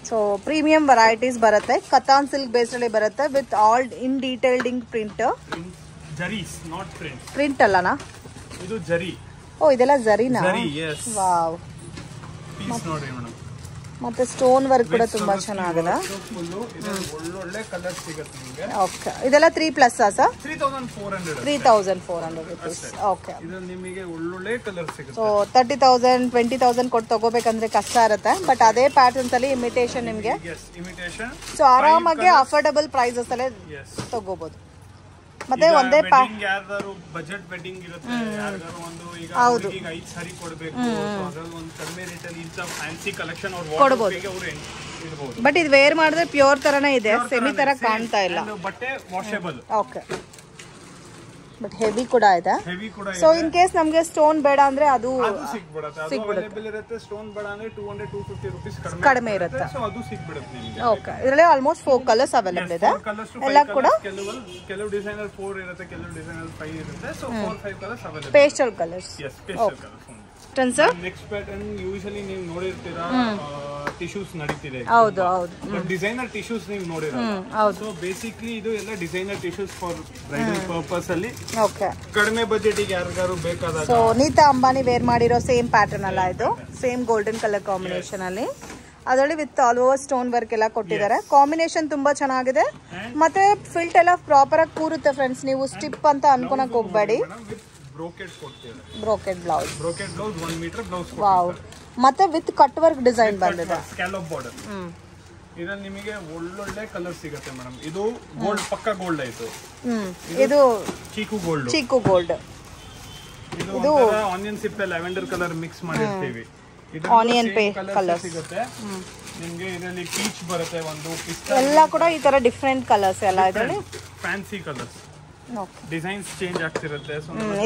So premium varieties ಬರುತ್ತೆ, ಕತಾನ್ ಸಿಲ್ಕ್ ಬೇಸ್ಡ್ ಅಲ್ಲಿ ಬರುತ್ತೆ with all in detailing print. Print ಅಲ್ಲನಾ ಇದು ಜರಿ? ಓ ಇದೆಲ್ಲ ಜರಿನಾ? ವಾವ್. ಮತ್ತೆ ಸ್ಟೋನ್ ವರ್ಕ್ ಕೂಡ ತುಂಬಾ ಚೆನ್ನಾಗಿದೆ. ಒಳ್ಳೊಳ್ಳೆ ಕಲರ್ ಸಿಗುತ್ತೆ ನಿಮಗೆ. ಓಕೆ, ಇದೆಲ್ಲ 3+ ಸರ್? 3,400 ರೂಪೀಸ್. ಓಕೆ, ಇದರಲ್ಲಿ ನಿಮಗೆ ಒಳ್ಳೊಳ್ಳೆ ಕಲರ್ ಸಿಗುತ್ತೆ. ಸೊ 30,000 20,000 ಕೊಟ್ಟು ತಗೋಬೇಕಂದ್ರೆ ಕಷ್ಟ ಇರುತ್ತೆ. ಬಟ್ ಅದೇ ಪ್ಯಾಟರ್ನ್ಸ್ ಅಲ್ಲಿ ಇಮಿಟೇಷನ್ ನಿಮಗೆ ಸೊ ಆರಾಮಾಗಿ ಅಫೋರ್ಡಬಲ್ ಪ್ರೈಸಸ್ ಅಲ್ಲೇ ತಗೋಬಹುದು. ಮತ್ತೆ ಒಂದೇ ಯಾರ್ದಾರು ಬಜೆಟ್ ವೆಡ್ಡಿಂಗ್ ಇರುತ್ತೆ, ಯಾರ್ದಾರು ಒಂದು ಈಗ 5 ಸಾರಿ ಕೊಡಬೇಕು, ಅದ್ರಲ್ಲಿ ಒಂದು ಕಡಿಮೆ ರೇಟ್ ಅಲ್ಲಿ ಇಂತ ಫ್ಯಾನ್ಸಿ ಕಲೆಕ್ಷನ್ ಅವ್ರು ಕೊಡಬಹುದು. ಬಟ್ ಇದು ವೇರ್ ಮಾಡಿದ್ರೆ ಪ್ಯೂರ್ ತರನೇ ಇದೆ, ಸೆಮಿ ತರ ಕಾಣ್ತಾ ಇಲ್ಲ. ಬಟ್ಟೆ ವಾಷೇಬಲ್. ಓಕೆ, ಬಟ್ ಹೆವಿ ಕೂಡ ಇದೆ. ಸೊ ಇನ್ ಕೇಸ್ ನಮಗೆ ಸ್ಟೋನ್ ಬೇಡ ಅಂದ್ರೆ ಅದು ಸಿಗ್ಬಿಡುತ್ತೆ. ಸ್ಟೋನ್ ಬೇಡ ಅಂದ್ರೆ 200-250 ರೂಪೀಸ್ ಕಡಿಮೆ ಇರುತ್ತೆ. ಸೊ ಅದು ಸಿಗ್ಬಿಡುತ್ತೆ ನಿಮಗೆ. ಓಕೆ, ಇದರಲ್ಲಿ ಆಲ್ಮೋಸ್ಟ್ 4 ಕಲರ್ಸ್ ಅವೈಲಬಲ್ ಇದೆ. ಎಲ್ಲ ಕೂಡ ಕೆಲವು ಡಿಸೈನರ್ 4 ಇರುತ್ತೆ, ಕೆಲವು ಡಿಸೈನರ್ 5 ಇರುತ್ತೆ. So 4-5 colours available. Pastel colours. Next pattern usually ನೀವು ನೋಡಿರ್ತೀರಾ, ಟಿಶ್ಯೂಸ್ ನಡೀತಿದೆ. ಹೌದು ಹೌದು. ಡಿಸೈನರ್ ಟಿಶ್ಯೂಸ್ ನೀವು ನೋಡಿರಲ್ಲ. ಸೊ ಬೇಸಿಕ್ಲಿ ಇದು ಎಲ್ಲ designer tissues for bridal purpose ಅಲ್ಲಿ. ಓಕೆ, ಕಡಿಮೆ ಬಜೆಟ್ ಗೆ ಯಾರಿಗಾರು ಬೇಕಾದಾಗ. ಸೊ ನೀತಾ ಅಂಬಾನಿ ವೇರ್ ಮಾಡಿರೋ ಸೇಮ್ ಪ್ಯಾಟರ್ನ್ ಅಲ್ಲ ಇದು? ಸೇಮ್ ಗೋಲ್ಡನ್ ಕಲರ್ ಕಾಂಬಿನೇಷನ್ ಅಲ್ಲಿ, ಅದರಲ್ಲಿ with all over stone work ಎಲ್ಲ ಕೊಟ್ಟಿದ್ದಾರೆ. ಕಾಂಬಿನೇಷನ್ ತುಂಬಾ ಚೆನ್ನಾಗಿದೆ. ಮತ್ತೆ ಫಿಲ್ಟ್ ಎಲ್ಲ ಪ್ರಾಪರ್ ಆಗಿ ಕೂರುತ್ತೆ ಫ್ರೆಂಡ್ಸ್. ನೀವು ಸ್ಟಿಪ್ ಅಂತ ಅನ್ಕೊಳಕ್ ಹೋಗ್ಬೇಡಿ. Brocade blouse 1 metre blouse. Wow. ಮತ್ತೆ ವಿತ್ ಕಟ್ ವರ್ಕ್ ಡಿಸೈನ್ ಬಂದಿದೆ. Scallop border. ಇದರಲ್ಲಿ ನಿಮಗೆ ಒಳ್ಳೊಳ್ಳೆ ಕಲರ್ ಸಿಗುತ್ತೆ ಮೇಡಮ್. ಇದು ಗೋಲ್ಡ್, ಪಕ್ಕ ಗೋಲ್ಡ್ ಆಯ್ತು. ಇದು ಚೀಕು ಗೋಲ್ಡ್. ಇದು ಆನಿಯನ್ ಸಿಪ್ಪೆ ಲ್ಯಾವೆಂಡರ್ ಕಲರ್ ಮಿಕ್ಸ್ ಮಾಡಿರ್ತೀವಿ. ಆನಿಯನ್ ಪೇ ಕಲರ್ ಸಿಗುತ್ತೆ ನಿಮಗೆ. ಇದರಲ್ಲಿ ಪೀಚ್ ಬರುತ್ತೆ, ಒಂದು ಪಿಸ್ತಾ, ಎಲ್ಲ ಕೂಡ ಈ ತರ ಡಿಫರೆಂಟ್ ಕಲರ್ಸ್ ಎಲ್ಲ ಇದರಲ್ಲಿ. ಫ್ಯಾನ್ಸಿ ಕಲರ್ಸ್, ಡಿಸೈನ್ಸ್ ಚೇಂಜ್ ಆಗ್ತಿರುತ್ತೆ.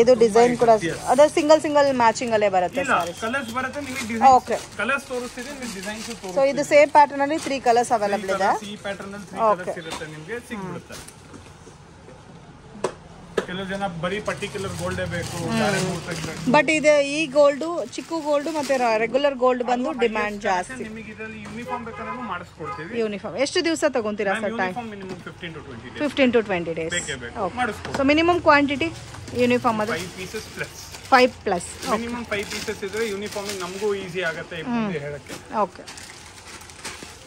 ಇದು ಡಿಸೈನ್ ಕೂಡ ಅದೇ ಸಿಂಗಲ್ ಮ್ಯಾಚಿಂಗ್ ಅಲ್ಲೇ ಬರುತ್ತೆ. ಕಲರ್ಸ್ ಬರುತ್ತೆ, ನಿಮಗೆ ಡಿಸೈನ್. ಓಕೆ, ಕಲರ್ಸ್ ತೋರಿಸ್ತಿದೆ, ನಿಮಗೆ ಡಿಸೈನ್ಸ್ ತೋರಿಸ್ತಿದೆ. ಸೊ ಇದು ಸೇಮ್ ಪ್ಯಾಟರ್ನ್ ಅಲ್ಲಿ 3 ಕಲರ್ಸ್ ಅವೈಲಬಲ್ ಇದೆ. ಈ ಪ್ಯಾಟರ್ನ್ ಅಲ್ಲಿ 3 ಕಲರ್ಸ್ ಇರುತ್ತೆ, ನಿಮಗೆ ಸಿಗ್ಬಿಡುತ್ತೆ. ಕೆಲವು ಜನ ಬರೀ ಪರ್ಟಿಕ್ಯುಲರ್ ಗೋಲ್ಡೇ ಬೇಕು, ಬಟ್ ಇದು ಈ ಗೋಲ್ಡ್ ಚಿಕ್ಕ ಗೋಲ್ಡ್ ಮತ್ತೆ ರೆಗ್ಯುಲರ್ ಗೋಲ್ಡ್ ಬಂದು ಡಿಮ್ಯಾಂಡ್ ಜಾಸ್ತಿ. ನಿಮಗೆ ಇದರಲ್ಲಿ ಯೂನಿಫಾರ್ಮ್ ಬೇಕಾದ್ರೂ ಮಾಡಿಸ್ಕೊಡ್ತೀವಿ. ಯೂನಿಫಾರ್ಮ್ ಎಷ್ಟು ದಿವಸ ತಗೊಂತೀರಾ sir time? Minimum 15 to 20 days. ಬೇಕೇ ಬೇಕು, ಮಾಡಿಸ್ಕೊಡ್ತೀವಿ. ಸೊ ಮಿನಿಮಮ್ ಕ್ವಾಂಟಿಟಿ ಯೂನಿಫಾರ್ಮ್ ಅದು 5 pieces ಪ್ಲಸ್ 5+. ಮಿನಿಮಮ್ 5 pieces ಇದ್ರೆ ಯೂನಿಫಾರ್ಮ್ ನಮಗೂ ಈಸಿ ಆಗುತ್ತೆ ಹೇಳಕ್ಕೆ. ಓಕೆ,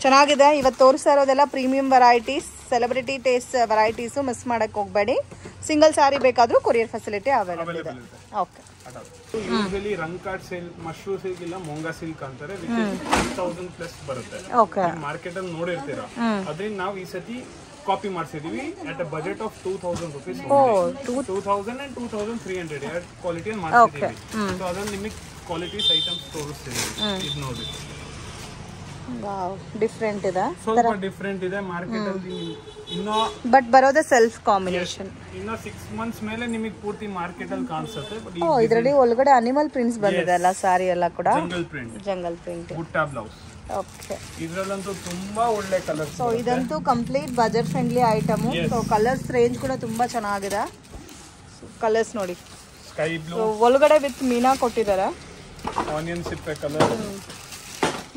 ಚೆನ್ನಾಗಿದೆ. ಇವತ್ತು ತೋರಿಸ್ತಾ ಇರೋದೆಲ್ಲ premium varieties, celebrity taste varieties. Miss ಮಾಡಕ್ಕೆ ಹೋಗಬೇಡಿ. ಸಿಂಗಲ್ ಸ್ಯಾರಿ ಬೇಕಾದರೂ ಕೊರಿಯರ್ ಫೆಸಿಲಿಟಿ ಅವೈಲೇಬಲ್ ಇದೆ. ಓಕೆ, ಯೂಶುವಲಿ ರಂಕಾಟ್ ಸಿಲ್ಕ್, ಮಶ್ರೂ ಸಿಲ್ಕ್ ಇಲ್ಲ ಮೊಂಗಾ ಸಿಲ್ಕ್ ಅಂತಾರೆ. 1000 ಪ್ಲಸ್ ಬರುತ್ತೆ. ಓಕೆ, ಮಾರ್ಕೆಟ್ ಅಲ್ಲಿ ನೋಡಿರ್ತೀರಾ. ಅದ್ರಿಂದ ನಾವು ಈ ಸತಿ ಕಾಪಿ ಮಾಡಿಸಿದೀವಿ at a budget of 2000 rupees. 2000 and 2300 ಎರಡು ಕ್ವಾಲಿಟಿ ಮಾಡಿಸಿದೀವಿ. ಸೊ ಅದ್ರಲ್ಲಿ ನಿಮಗೆ ಕ್ವಾಲಿಟೀಸ್ ಐಟಮ್ಸ್ ತೋರಿಸ್ತೀವಿ. ಇದು ನೋಡಿ, ವಾವ್, ಡಿಫ್ರೆಂಟ್ ಇದೆ, ಸ್ವಲ್ಪ ಡಿಫ್ರೆಂಟ್ ಇದೆ ಮಾರ್ಕೆಟ್ ಅಲ್ಲಿ. ಇನ್ನೂ ಬಟ್ ಬರೋದೇ ಸೆಲ್ಫ್ ಕಾಂಬಿನೇಷನ್. ಇನ್ನು 6 months ಮೇಲೆ ನಿಮಗೆ ಪೂರ್ತಿ ಮಾರ್ಕೆಟ್ ಅಲ್ಲಿ ಕಾಣಿಸುತ್ತೆ. ಬಟ್ ಇದರಲ್ಲಿ ಒಳಗಡೆ ಅನಿಮಲ್ ಪ್ರಿಂಟ್ಸ್ ಬಂದಿದೆ ಅಲ್ಲ, ಸಾರಿ ಎಲ್ಲ ಕೂಡ ಜಂಗಲ್ ಪ್ರಿಂಟ್ ಬುಟ್ಟಾ ಬ್ಲೌಸ್. ಓಕೆ, ಇದರಲ್ಲಂತೂ ತುಂಬಾ ಒಳ್ಳೆ ಕಲರ್ಸ್. ಸೊ ಇದಂತೂ complete budget friendly item. So colours range ಕೂಡ ತುಂಬಾ ಚೆನ್ನಾಗಿದೆ. ಕಲರ್ಸ್ ನೋಡಿ, ಸ್ಕೈ ಬ್ಲೂ, ಒಳಗಡೆ ವಿತ್ ಮೀನಾ ಕೊಟ್ಟಿದ್ದಾರೆ. ಆನಿಯನ್ ಸಿಪ್ಪೆ colour,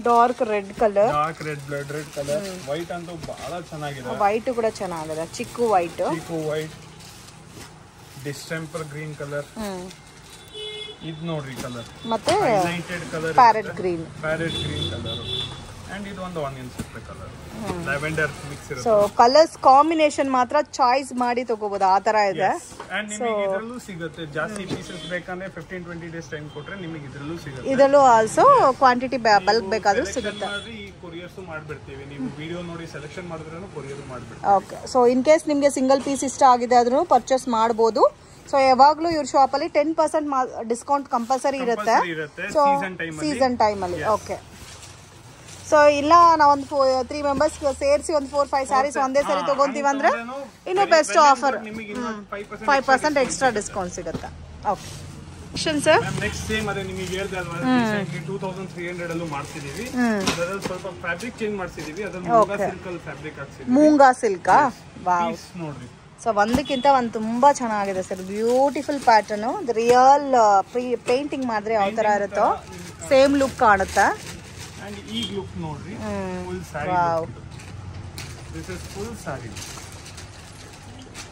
dark red colour, dark red, blood red colour. White ಅಂತೂ ಬಹಳ ಚೆನ್ನಾಗಿದೆ. ವೈಟ್ ಕೂಡ ಚೆನ್ನಾಗಿದೆ, ಚಿಕ್ಕ ವೈಟ್, ಡಿಸ್ಟೆಂಪರ್ ಗ್ರೀನ್ ಕಲರ್. ಇದು ನೋಡ್ರಿ ಕಲರ್, ಮತ್ತೆ highlighted colour, parrot green colour. And ಇದು ಒಂದು ಆನಿಯನ್ ಸಿಪ್ಪೆ ಕಲರ್, ಲ್ಯಾವೆಂಡರ್ ಮಿಕ್ಸ್ ಇರುತ್ತೆ. ಸೊ ಕಲರ್ಸ್ ಕಾಂಬಿನೇಷನ್ ಮಾತ್ರ ಚಾಯ್ಸ್ ಮಾಡಿ ತಗೋಬಹುದು, ಆ ತರ ಇದೆ. ಅಂಡ್ ನಿಮಗೆ ಇದರಲ್ಲೂ ಸಿಗುತ್ತೆ. ಜಾಸ್ತಿ ಪೀಸಸ್ ಬೇಕಂದ್ರೆ 15-20 days ಟೈಮ್ ಕೊಟ್ರೆ ನಿಮಗೆ ಇದರಲ್ಲೂ ಸಿಗುತ್ತೆ. ಇದರಲ್ಲೂ ಆಲ್ಸೋ ಕ್ವಾಂಟಿಟಿ ಬಲ್ಕ್ ಬೇಕಾದ್ರೂ ಸಿಗುತ್ತೆ. ಈ ಕೊರಿಯರ್ಸ್ ಮಾಡ್ಬಿಡ್ತೀವಿ. ನೀವು ವಿಡಿಯೋ ನೋಡಿ ಸೆಲೆಕ್ಷನ್ ಮಾಡಿದ್ರೂ ಕೊರಿಯರ್ ಮಾಡ್ಬಿಡ್ತೀವಿ. ಓಕೆ, ಸೊ ಇನ್ ಕೇಸ್ ನಿಮಗೆ ಸಿಂಗಲ್ ಪೀಸ್ ಇಷ್ಟ ಆಗಿದೆ ಆದ್ರೂ ಪರ್ಚೇಸ್ ಮಾಡಬಹುದು. ಸೊ ಯಾವಾಗಲೂ ಇವ್ರ ಶಾಪಲ್ಲಿ 10% ಡಿಸ್ಕೌಂಟ್ ಕಂಪಲ್ಸರಿ ಇರುತ್ತೆ. ಸೊ ಸೀಸನ್ ಟೈಮಲ್ಲಿ. ಓಕೆ, ಸೊ ಇಲ್ಲ ನಾವೊಂದು 3 members ಸೇರಿಸಿ ಒಂದು 4-5 ಸ್ಯಾರೀಸ್ ಒಂದೇ ಸರಿ ತಗೊಂತೀವಿ ಅಂದ್ರೆ ಇನ್ನು ಬೆಸ್ಟ್ ಆಫರ್, 5% ಎಕ್ಸ್ಟ್ರಾ ಡಿಸ್ಕೌಂಟ್ ಸಿಗುತ್ತೆ. ಓಕೆ ಸರ್, ನೆಕ್ಸ್ಟ್ ಸೇಮ್ ಅದೇ ನಿಮಗೆ ಹೇಳಿದೆ ಅಲ್ವಾ, 2300 ಅಲ್ಲೂ ಮಾಡ್ತಿದೀವಿ. ಅದರಲ್ಲಿ ಸ್ವಲ್ಪ ಫ್ಯಾಬ್ರಿಕ್ ಚೇಂಜ್ ಮಾಡ್ತಿದೀವಿ. ಅದರಲ್ಲಿ ಮೂಂಗಾ ಸಿಲ್ಕ್ ಅಲ್ಲಿ ಫ್ಯಾಬ್ರಿಕ್ ಹಾಕ್ಸಿದೀವಿ. ಮೂಂಗಾ ಸಿಲ್ಕಾ? ವಾವ್, ನೋಡ್ರಿ. ಸೊ ಒಂದಕ್ಕಿಂತ ಒಂದು ತುಂಬಾ ಚೆನ್ನಾಗಿದೆ sir. Beautiful pattern, real painting ಮಾಡಿದ್ರೆ ಯಾವ ತರ ಇರುತ್ತೋ ಸೇಮ್ ಲುಕ್ ಕಾಣುತ್ತೆ. And ಈ ಲುಕ್ ನೋಡ್ರಿ, full sari. Wow, this is full sari.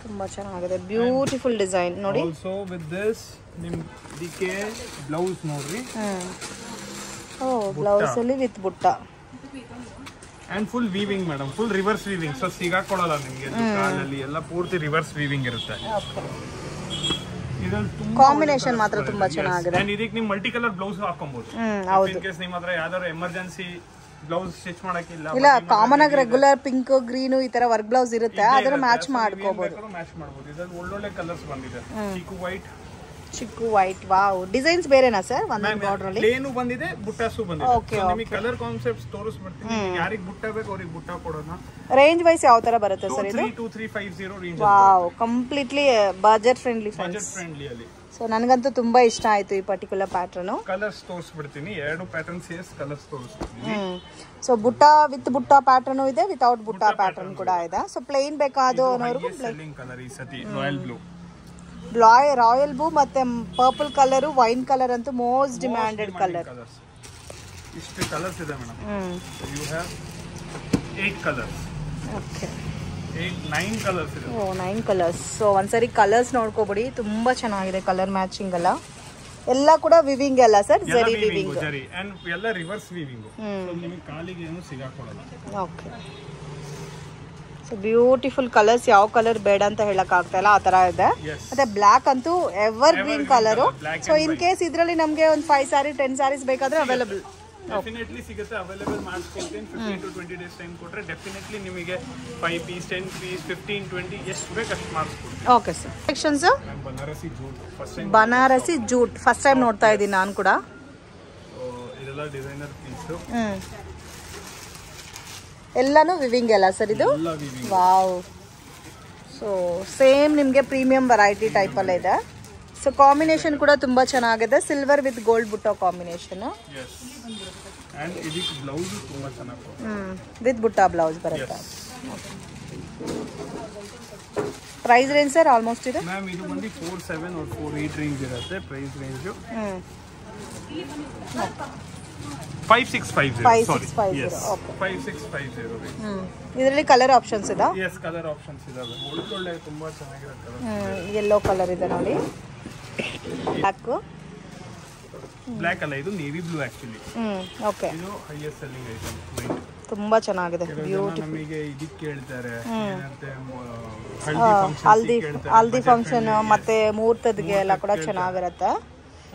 ತುಂಬಾ ಚೆನ್ನಾಗಿದೆ, ಬ್ಯೂಟಿಫುಲ್ ಡಿಸೈನ್ ನೋಡಿ. ಆಲ್ಸೋ ವಿತ್ ದಿಸ್ ನಿಮ್ ಇದಕ್ಕೆ ಬ್ಲೌಸ್ ನೋಡ್ರಿ. ಓ, ಬ್ಲೌಸ್ ಅಲ್ಲಿ with butta. And full weaving madam, full reverse weaving. So ಸಿಗಾಕೊಳ್ಳಲ್ಲ ನಿಮಗೆ ಕಾಲಲ್ಲಿ ಎಲ್ಲ, ಪೂರ್ತಿ ರಿವರ್ಸ್ ವೀವಿಂಗ್ ಇರುತ್ತೆ. ಕಾಂಬಿನೇಷನ್ ಮಾತ್ರ ತುಂಬಾ ಚೆನ್ನಾಗಿದೆ. ಅಂಡ್ ಇದಕ್ಕೆ ನೀವು ಮಲ್ಟಿ ಕಲರ್ ಬ್ಲೌಸ್ ಹಾಕೊಬಹುದು. ಇನ್ ಕೇಸ್ ನಿಮ್ಮ ಹತ್ರ ಯಾವ್ದಾದ್ರು ಎಮರ್ಜೆನ್ಸಿ ಬ್ಲೌಸ್ ಸ್ಟಿಚ್ ಮಾಡಕ್ಕಿಲ್ಲ, ಇಲ್ಲ ಕಾಮನ್ ಆಗಿ ರೆಗ್ಯುಲರ್ ಪಿಂಕ್ ಗ್ರೀನ್ ಈ ತರ ವರ್ಕ್ ಬ್ಲೌಸ್ ಇರುತ್ತೆ, ಅದನ್ನ ಮ್ಯಾಚ್ ಮಾಡ್ಕೋಬಹುದು. ಇದರಲ್ಲಿ ಒಳ್ಳೊಳ್ಳೆ ಕಲರ್ಸ್ ಬಂದಿದೆ. ಚಿಕ್ಕು ವೈಟ್. ವಾವ್, ಡಿಸೈನ್ಸ್ ಬೇರೆನಾ ಸರ್? ಒಂದೇ ಬಾರ್ಡರ್ ಅಲ್ಲಿ ಪ್ಲೇನ್ ಬಂದಿದೆ, ಬುಟ್ಟಾಸು ಬಂದಿದೆ. ಸೊ ನಿಮಗೆ ಕಲರ್ ಕಾನ್ಸೆಪ್ಟ್ಸ್ ತೋರಿಸ್ಬಿಡ್ತೀನಿ. ಯಾರಿಗೆ ಬುಟ್ಟ ಬೇಕು ಅವ್ರಿಗೆ ಬುಟ್ಟ ಕೊಡೋಣ. ರೇಂಜ್ ವೈಸ್ ಯಾವ ತರ ಬರುತ್ತೆ ಸರ್ ಇದು? 2350 range. Wow, completely budget friendly. Budget friendly ಅಲ್ಲಿ. ಸೊ ನನಗಂತೂ ತುಂಬಾ ಇಷ್ಟ ಆಯ್ತು ಈ ಪರ್ಟಿಕ್ಯುಲರ್ ಪ್ಯಾಟರ್ನ್. ಕಲರ್ಸ್ ತೋರಿಸ್ಬಿಡ್ತೀನಿ, 2 ಪ್ಯಾಟರ್ನ್ ಸೇರ್ಸ್ ಕಲರ್ಸ್ ತೋರಿಸ್ಬಿಡ್ತೀನಿ. So butta with butta pattern ಇದೆ, ವಿತೌಟ್ ಬುಟ್ಟ ಪ್ಯಾಟರ್ನ್ ಕೂಡ ಇದೆ. ಸೊ ಪ್ಲೇನ್ ಬೇಕಾದವರಿಗೂ ಪ್ಲೇನ್ ಕಲರ್ ಈ ಸತಿ ರಾಯಲ್ ಬ್ಲೂ, ರಾಯಲ್ ಬ್ಲೂ ಮತ್ತೆ ಪರ್ಪಲ್ ಕಲರ್, ವೈನ್ ಕಲರ್ ಅಂತೂ ಮೋಸ್ಟ್ ಡಿಮ್ಯಾಂಡೆಡ್ ಕಲರ್. ಇಷ್ಟು ಕಲರ್ಸ್ ಇದೆ madam. You have 8 colours. Okay, 9 colours ಇದೆ. ಓ, 9 ಕಲರ್ಸ್. ಸೊ ಒಂದ್ಸರಿ ಕಲರ್ಸ್ ನೋಡ್ಕೋಬಿಡಿ, ತುಂಬಾ ಚೆನ್ನಾಗಿದೆ ಕಲರ್ ಮ್ಯಾಚಿಂಗ್ ಎಲ್ಲ. ಎಲ್ಲ ಕೂಡ ವಿವಿಂಗ್ ಅಲ್ಲ ಸರ್? ಜರಿ ವಿವಿಂಗ್, ಜರಿ ಅಂಡ್ ಎಲ್ಲ ರಿವರ್ಸ್ ವಿವಿಂಗ್. ಸೊ ನಿಮಗೆ ಕಾಲಿಗೆ ಏನು ಸಿಗಾಕೊಳ್ಳಲ್ಲ. Okay, so beautiful colours. ಯಾವ ಕಲರ್ ಬೇಡ ಅಂತ ಹೇಳಕ್ ಆಗ್ತಾ ಇಲ್ಲ, ಆ ತರ ಇದೆ. ಮತ್ತೆ ಬ್ಲಾಕ್ ಅಂತೂ ever green colour. So in case ಇದ್ರಲ್ಲಿ ನಮ್ಗೆ ಒಂದು 5 ಸ್ಯಾರಿ 10 ಸ್ಯಾರೀಸ್ ಬೇಕಾದ್ರೆ ಅವೈಲೇಬಲ್ ಡೆಫಿನೆಟ್ಲಿ ಸಿಗುತ್ತೆ. ಅವೈಲೇಬಲ್ ಮಾಡಿಸ್ಕೊಳ್ತೀನಿ. 15 to 20 days ಟೈಮ್ ಕೊಟ್ರೆ ಡೆಫಿನೆಟ್ಲಿ ನಿಮಗೆ 5 ಪೀಸ್ 10 ಪೀಸ್ 15 20 ಎಷ್ಟು ಬೇಕು ಅಷ್ಟು ಮಾಡಿಸ್ಕೊಡ್ತೀನಿ. Okay sir. Sections Banarasi jute first time. Banarasi jute first time ನೋಡ್ತಾ ಇದ್ದೀನಿ ನಾನು ಕೂಡ. ಇದೆಲ್ಲ ಡಿಸೈನರ್ ಪೀಸು. ಎಲ್ಲಾನು ವಿವಿಂಗ್ ಅಲ್ಲ ಸರ್ ಇದು? ವಾವ್, ಸೊ ಸೇಮ್ ನಿಮಗೆ ಪ್ರೀಮಿಯಂ ವೆರೈಟಿ ಟೈಪ್ ಅಲ್ಲೇ ಇದೆ. ಸೊ ಕಾಂಬಿನೇಷನ್ ಕೂಡ ತುಂಬಾ ಚೆನ್ನಾಗಿದೆ, silver with gold butta combination. And ಇದಕ್ಕೆ ಬ್ಲೌಸ್ ತುಂಬಾ ಚೆನ್ನಾಗಿ ವಿತ್ ಬುಟ್ಟ ಬ್ಲೌಸ್ ಬರುತ್ತೆ. ಪ್ರೈಸ್ ರೇಂಜ್ ಸರ್ ಆಲ್ಮೋಸ್ಟ್ ಇದು ಮ್ಯಾಮ್ ಇದು ಬಂದು 47 or 48 ರೇಂಜ್ ಇರುತ್ತೆ ಪ್ರೈಸ್ ರೇಂಜು. 5650 5650 ಓಕೆ 5650. ಇದರಲ್ಲಿ ಕಲರ್ ಆಪ್ಷನ್ಸ್ ಇದೆ. ಎಸ್ ಕಲರ್ ಆಪ್ಷನ್ಸ್ ಇದಾವೆ. ಒಳ್ಳೆ ತುಂಬಾ ಚೆನ್ನಾಗಿರೋ ಕಲರ್. ಯೆಲ್ಲೋ ಕಲರ್ ಇದೆ ನೋಡಿ. ಬ್ಲಾಕ್ ಅಲ್ಲ, ಇದು ನೇವಿ ಬ್ಲೂ ಆಕ್ಚುಲಿ. ಓಕೆ ಇದು ಹೈಯೆಸ್ಟ್ ಸೆಲ್ಲಿಂಗ್ ಐಟಮ್. ತುಂಬಾ ಚೆನ್ನಾಗಿದೆ. ನಮಗೆ ಇದಕ್ಕೆ ಕೇಳ್ತಾರೆ ಹಲ್ದಿ ಫಂಕ್ಷನ್ ಮತ್ತೆ ಮುಹೂರ್ತದ್ಗೆ ಎಲ್ಲ ಕೂಡ ಚೆನ್ನಾಗಿರುತ್ತೆ.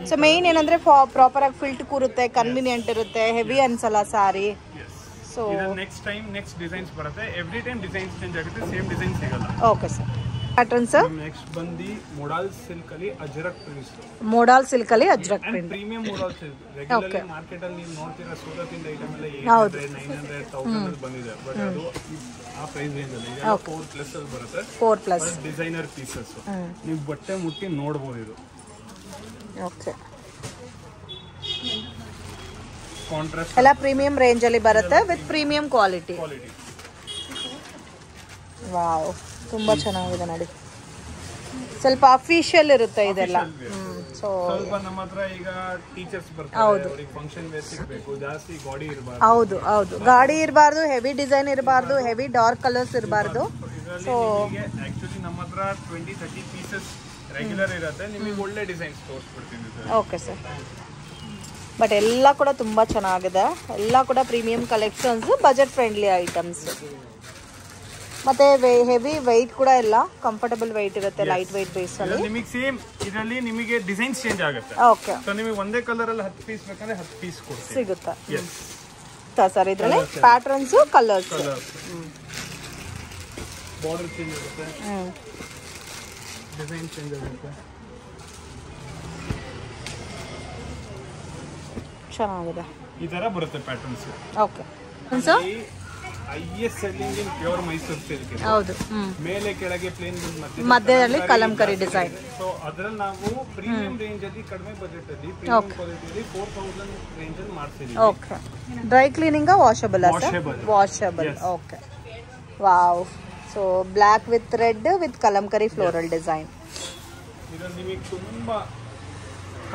ಸೊ ಮೇನ್ ಏನಂದ್ರೆ ಪ್ರಾಪರ್ ಆಗಿ ಫಿಲ್ಟ್ ಕೂರುತ್ತೆ, ಕನ್ವಿನಿಯೆಂಟ್ ಇರುತ್ತೆ, ಹೆವಿ ಅನ್ಸಲ್ಲ ಸಾರಿ. ಸೊ ನೆಕ್ಸ್ಟ್ ಡಿಸೈನ್ಸ್ ಬರುತ್ತೆ. ಎವ್ರಿ ಟೈಮ್ ಡಿಸೈನ್ಸ್ ಚೇಂಜ್ ಆಗುತ್ತೆ, ಸೇಮ್ ಡಿಸೈನ್ ಸಿಗಲ್ಲ. Okay sir. ಪ್ಯಾಟರ್ನ್ಸ್ ನೆಕ್ಸ್ಟ್ ಬಂದಿ ಮೋಡಲ್ ಸಿಲ್ಕ್ ಅಲ್ಲಿ ಅಜ್ರಕ್ ಪ್ರಿಂಟ್ಸ್. ಮೋಡಲ್ ಸಿಲ್ಕ್ ಅಲ್ಲಿ ajrakh print. Premium modal silk. Regularly market ಅಲ್ಲಿ ನೀವು ನೋಡ್ತೀರಾ ಸೂರತ್ ಇಂದ ಐಟಮ್ ಎಲ್ಲ 800 900 1000 ಬಂದಿದೆ. ಬಟ್ ಅದು ಆ ಪ್ರೈಸ್ ರೇಂಜ್ ಅಲ್ಲಿ 4+ ಅಲ್ಲಿ ಬರುತ್ತೆ. 4+ ಡಿಸೈನರ್ ಪೀಸಸ್. ನೀವು ಬಟ್ಟೆ ಮುಟ್ಟಿ ನೋಡಬಹುದು ಇದು. ಓಕೆ. ಕಾಂಟ್ರಾಸ್ಟ್ ಎಲ್ಲ ಪ್ರೀಮಿಯಂ ರೇಂಜ್ ಅಲ್ಲಿ ಬರುತ್ತೆ ವಿತ್ ಪ್ರೀಮಿಯಂ ಕ್ವಾಲಿಟಿ. ವಾವ್, ತುಂಬಾ ಚೆನ್ನಾಗಿದೆ ನೋಡಿ. ಸ್ವಲ್ಪ ಅಫಿಷಿಯಲ್ ಇರುತ್ತೆ ಇದೆಲ್ಲ. ಸೊ ಸ್ವಲ್ಪ ನಮ್ಮ ಹತ್ರ ಈಗ ಟೀಚರ್ಸ್ ಬರ್ತಾರೆ, ಅವರಿಗೆ ಫಂಕ್ಷನ್ ವೇರ್ ಸಿಗಬೇಕು, ಜಾಸ್ತಿ ಗಾಡಿ ಇರಬಾರ್ದು. ಹೌದು ಗಾಡಿ ಇರಬಾರ್ದು, ಹೆವಿ ಡಿಸೈನ್ ಇರಬಾರ್ದು, ಹೆವಿ ಡಾರ್ಕ್ ಕಲರ್ಸ್ ಇರಬಾರ್ದು. ಸೊ ಆಕ್ಚುಲಿ ನಮ್ಮ ಹತ್ರ 20-30 ಪೀಸಸ್ ರೆಗ್ಯುಲರ್ ಇರುತ್ತೆ. ನಿಮಗೆ ಒಳ್ಳೆ ಡಿಸೈನ್ಸ್ ತೋರಿಸ್ಬಿಡ್ತೀನಿ ಸರ್. Okay sir. ಬಟ್ ಎಲ್ಲ ಕೂಡ ತುಂಬಾ ಚೆನ್ನಾಗಿದೆ. ಎಲ್ಲ ಕೂಡ premium collections, budget friendly items. ಮತ್ತೆ ಹೆವಿ ವೆಯ್ಟ್ ಕೂಡ ಇಲ್ಲ, ಕಂಫರ್ಟಬಲ್ ವೆಯ್ಟ್ ಇರುತ್ತೆ, ಲೈಟ್ ವೆಯ್ಟ್ ಬೇಸ್ ಅಲ್ಲಿ. ನಿಮಗೆ ಸೇಮ್ ಇದರಲ್ಲಿ ನಿಮಗೆ ಡಿಸೈನ್ಸ್ ಚೇಂಜ್ ಆಗುತ್ತೆ. ಓಕೆ. ಸೊ ನಿಮಗೆ ಒಂದೇ ಕಲರ್ ಅಲ್ಲಿ 10 ಪೀಸ್ ಬೇಕಂದ್ರೆ 10 ಪೀಸ್ ಕೊಡ್ತೀವಿ. ಸಿಗುತ್ತೆ. ಸರ್ ಇದರಲ್ಲಿ ಪ್ಯಾಟರ್ನ್ಸ್, ಕಲರ್ಸ್, ಬಾರ್ಡರ್ ಚೇಂಜ್ ಆಗುತ್ತೆ, ಡಿಸೈನ್ ಚೇಂಜ್ ಆಗುತ್ತೆ. ಚೆನ್ನಾಗಿದೆ. ಈ ತರ ಬರುತ್ತೆ patterns. Okay sir. Highest selling ಇನ್ ಪ್ಯೂರ್ ಮೈಸೂರು ಸಿಲ್ಕ್. ಹೌದು. ಮೇಲೆ ಕೆಳಗೆ ಪ್ಲೇನ್ ಮಧ್ಯದಲ್ಲಿ ಕಲಂಕರಿ ಡಿಸೈನ್. ಸೊ ಅದ್ರಲ್ಲಿ ನಾವು ಪ್ರೀಮಿಯಂ ರೇಂಜ್ ಅಲ್ಲಿ ಕಡಿಮೆ ಬಜೆಟ್ ಅಲ್ಲಿ ಪ್ರೀಮಿಯಂ ಕ್ವಾಲಿಟಿಯಲ್ಲಿ 4000 ರೇಂಜ್ ಅಲ್ಲಿ ಮಾಡ್ತಿದ್ದೀವಿ. Okay. Dry cleaning washable washable. Okay. Wow. So block with red with Kalamkari floral design. ಇದರಲ್ಲಿ ನಿಮಗೆ ತುಂಬಾ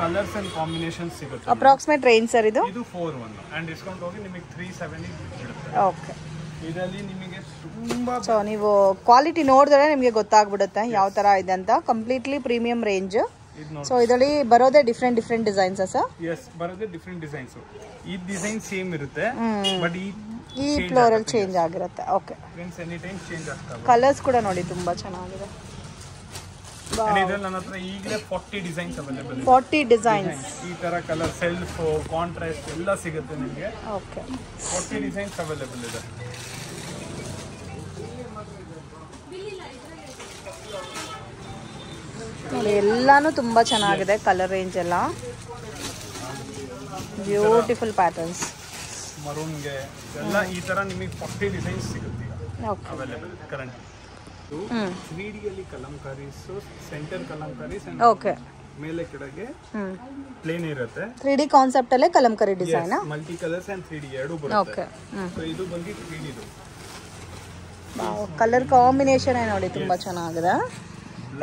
ಕಲರ್ಸ್ ಅಂಡ್ ಕಾಂಬಿನೇಷನ್ಸ್ ಸಿಗುತ್ತೆ. ಅಪ್ರಾಕ್ಸಿಮೇಟ್ ರೇಂಜ್ ಸರ್ ಇದು? ಇದು 41 ಅಂಡ್ ಡಿಸ್ಕೌಂಟ್ ಹೋಗಿ ನಿಮಗೆ 370 ಬೀಳುತ್ತೆ. ಓಕೆ. ಇದರಲ್ಲಿ ನಿಮಗೆ ತುಂಬಾ ಸೊ ನೀವು ಕ್ವಾಲಿಟಿ ನೋಡಿದ್ರೆ ನಿಮಗೆ ಗೊತ್ತಾಗ್ಬಿಡುತ್ತೆ ಯಾವ ತರ ಇದೆ ಅಂತ. Completely premium range. ಸೊ ಇದರಲ್ಲಿ ಬರೋದೇ ಡಿಫ್ರೆಂಟ್ ಡಿಸೈನ್ಸ್ ಸರ್? ಎಸ್, ಬರೋದೇ ಡಿಫ್ರೆಂಟ್ ಡಿಸೈನ್ಸ್. ಈ ಡಿಸೈನ್ ಸೇಮ್ ಇರುತ್ತೆ, ಬಟ್ ಈ ಫ್ಲೋರಲ್ ಚೇಂಜ್ ಆಗಿರುತ್ತೆ. Okay. Prints any time change ಆಗ್ತವೆ. ಕಲರ್ಸ್ ಕೂಡ ನೋಡಿ ತುಂಬಾ ಚೆನ್ನಾಗಿದೆ. ಇದರಲ್ಲಿ ನನ್ನ ಹತ್ರ ಈಗಲೇ 40 ಡಿಸೈನ್ಸ್ ಅವೈಲೇಬಲ್ ಇದೆ. 40 ಡಿಸೈನ್ಸ್. ಈ ತರ ಕಲರ್, ಸೆಲ್ಫ್, ಕಾಂಟ್ರಾಸ್ಟ್ ಎಲ್ಲ ಸಿಗುತ್ತೆ ನಿಮಗೆ. ಓಕೆ. 40 ಡಿಸೈನ್ಸ್ ಅವೈಲೇಬಲ್ ಇದೆ. ಎಲ್ಲಾನು ತುಂಬಾ ಚೆನ್ನಾಗಿದೆ. ಕಲರ್ ರೇಂಜ್ ಎಲ್ಲ ಬ್ಯೂಟಿಫುಲ್ ಪ್ಯಾಟರ್ನ್ಸ್. ಮರೂನ್ಗೆ ಎಲ್ಲ ಈ ತರ ನಿಮಗೆ 40 ಡಿಸೈನ್ಸ್ ಸಿಗುತ್ತೆ ಅವೈಲೇಬಲ್ ಕರೆಂಟ್. 3D ಅಲ್ಲಿ ಕಲಂಕಾರೀಸ್, ಸೆಂಟರ್ ಕಲಂಕಾರೀಸ್, ಓಕೆ. ಮೇಲೆ ಕೆಳಗೆ ಪ್ಲೇನ್ ಇರುತ್ತೆ. 3D ಕಾನ್ಸೆಪ್ಟ್ ಅಲ್ಲೇ Kalamkari design. Multi colours and 3D ಎರಡು ಬರುತ್ತೆ. ಓಕೆ. ಸೊ ಇದು ಬಂದು 3D ಇದು. ಕಲರ್ ಕಾಂಬಿನೇಷನ್ ನೋಡಿ ತುಂಬಾ ಚೆನ್ನಾಗಿದೆ.